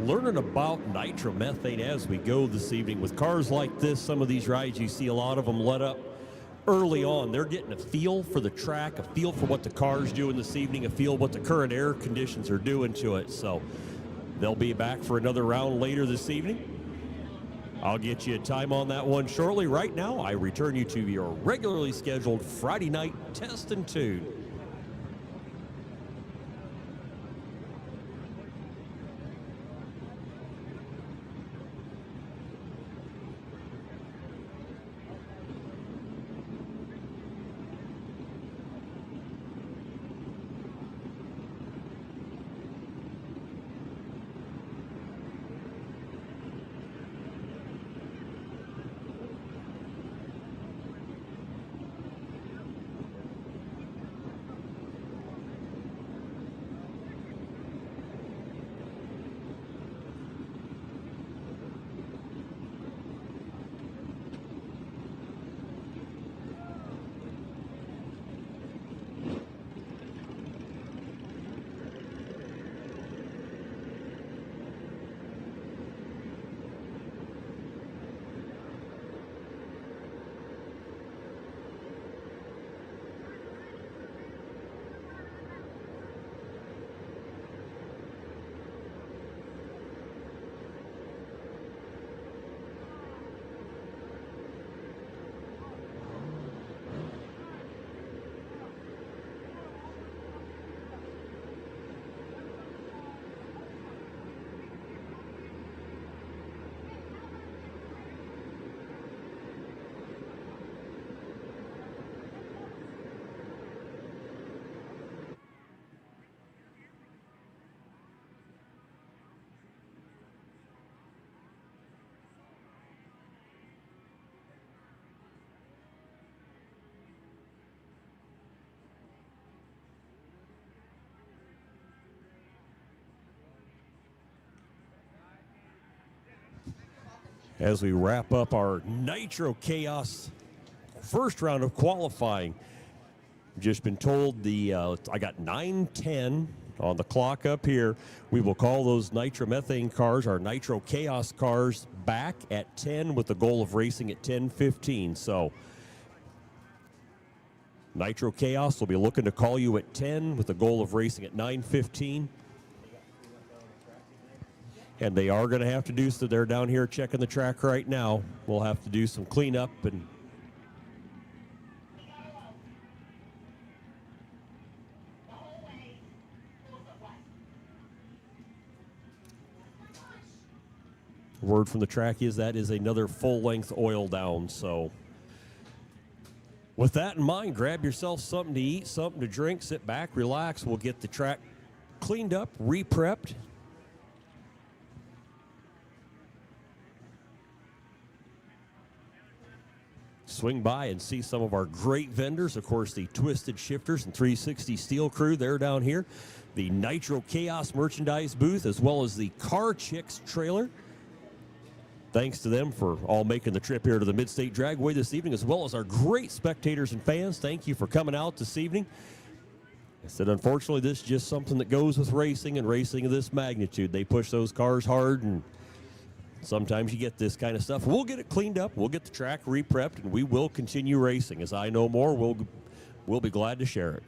learning about nitromethane as we go this evening. With cars like this, some of these rides, you see a lot of them let up early on. They're getting a feel for the track, a feel for what the car's doing this evening, a feel what the current air conditions are doing to it. So they'll be back for another round later this evening. I'll get you a time on that one shortly. Right now, I return you to your regularly scheduled Friday night test and tune. As we wrap up our Nitro Chaos first round of qualifying, just been told I got 9:10 on the clock up here. We will call those nitromethane cars, our Nitro Chaos cars, back at 10 with the goal of racing at 10:15. So Nitro Chaos will be looking to call you at 10 with the goal of racing at 9:15. And they are going to have to do so. They're down here checking the track right now. We'll have to do some cleanup and word from the track is that is another full-length oil down. So with that in mind, grab yourself something to eat, something to drink, sit back, relax. We'll get the track cleaned up, re-prepped. Swing by and see some of our great vendors. Of course, the Twisted Shifterz and 360 Steel crew, they're down here. The Nitro Chaos merchandise booth, as well as the Car Chicks trailer. Thanks to them for all making the trip here to the Mid-state Dragway this evening, as well as our great spectators and fans. Thank you for coming out this evening. I said, unfortunately, this is just something that goes with racing and racing of this magnitude. They push those cars hard, and sometimes you get this kind of stuff. We'll get it cleaned up. We'll get the track re-prepped, and we will continue racing. As I know more, we'll be glad to share it.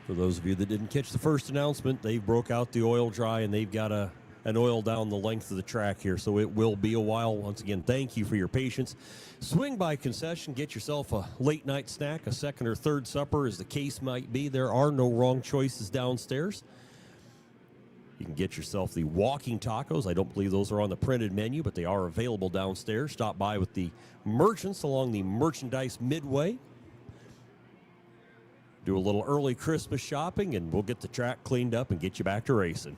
For those of you that didn't catch the first announcement, they broke out the oil dry, and they've got a and oil down the length of the track here, so it will be a while. Once again, thank you for your patience. Swing by concession, get yourself a late night snack, a second or third supper, as the case might be. There are no wrong choices downstairs. You can get yourself the walking tacos. I don't believe those are on the printed menu, but they are available downstairs. Stop by with the merchants along the merchandise Midway. Do a little early Christmas shopping, and we'll get the track cleaned up and get you back to racing.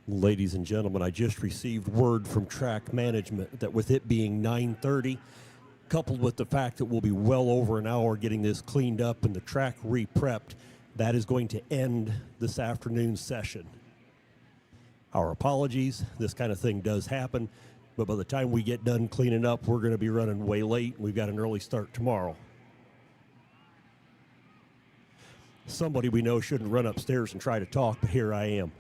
Ladies and gentlemen, I just received word from track management that with it being 9:30, coupled with the fact that we'll be well over an hour getting this cleaned up and the track re-prepped, that is going to end this afternoon's session. Our apologies. This kind of thing does happen, but by the time we get done cleaning up, we're going to be running way late. We've got an early start tomorrow. Somebody we know shouldn't run upstairs and try to talk, but here I am.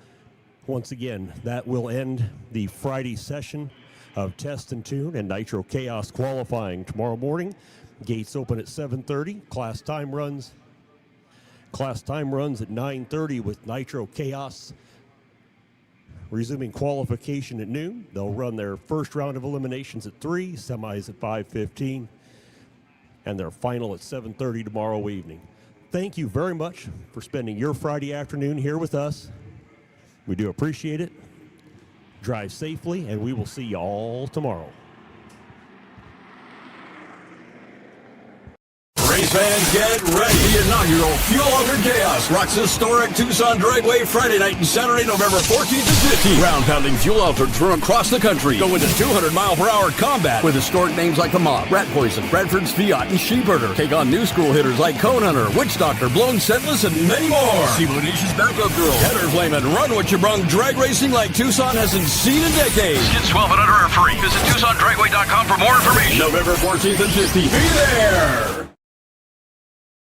Once again, that will end the Friday session of Test and Tune and Nitro Chaos qualifying tomorrow morning. Gates open at 7:30. Class time runs at 9:30 with Nitro Chaos resuming qualification at noon. They'll run their first round of eliminations at 3, semis at 5:15, and their final at 7:30 tomorrow evening. Thank you very much for spending your Friday afternoon here with us. We do appreciate it. Drive safely, and we will see you all tomorrow. Race fans, get ready. The inaugural Fuel Over Chaos rocks historic Tucson Dragway Friday night and Saturday, November 14th and 15th. Ground-pounding fuel altereds from across the country go into 200-mile-per-hour combat with historic names like the Mob, Rat Poison, Bradford's Fiat, and Sheepherder. Take on new school hitters like Cone Hunter, Witch Doctor, Blown Scentless, and many more. See Bonicia's Backup Girl, Header Flame, and Run What You Brung. Drag racing like Tucson hasn't seen in decades. Kids 12 and under are free. Visit TucsonDragway.com for more information. November 14th and 15th. Be there!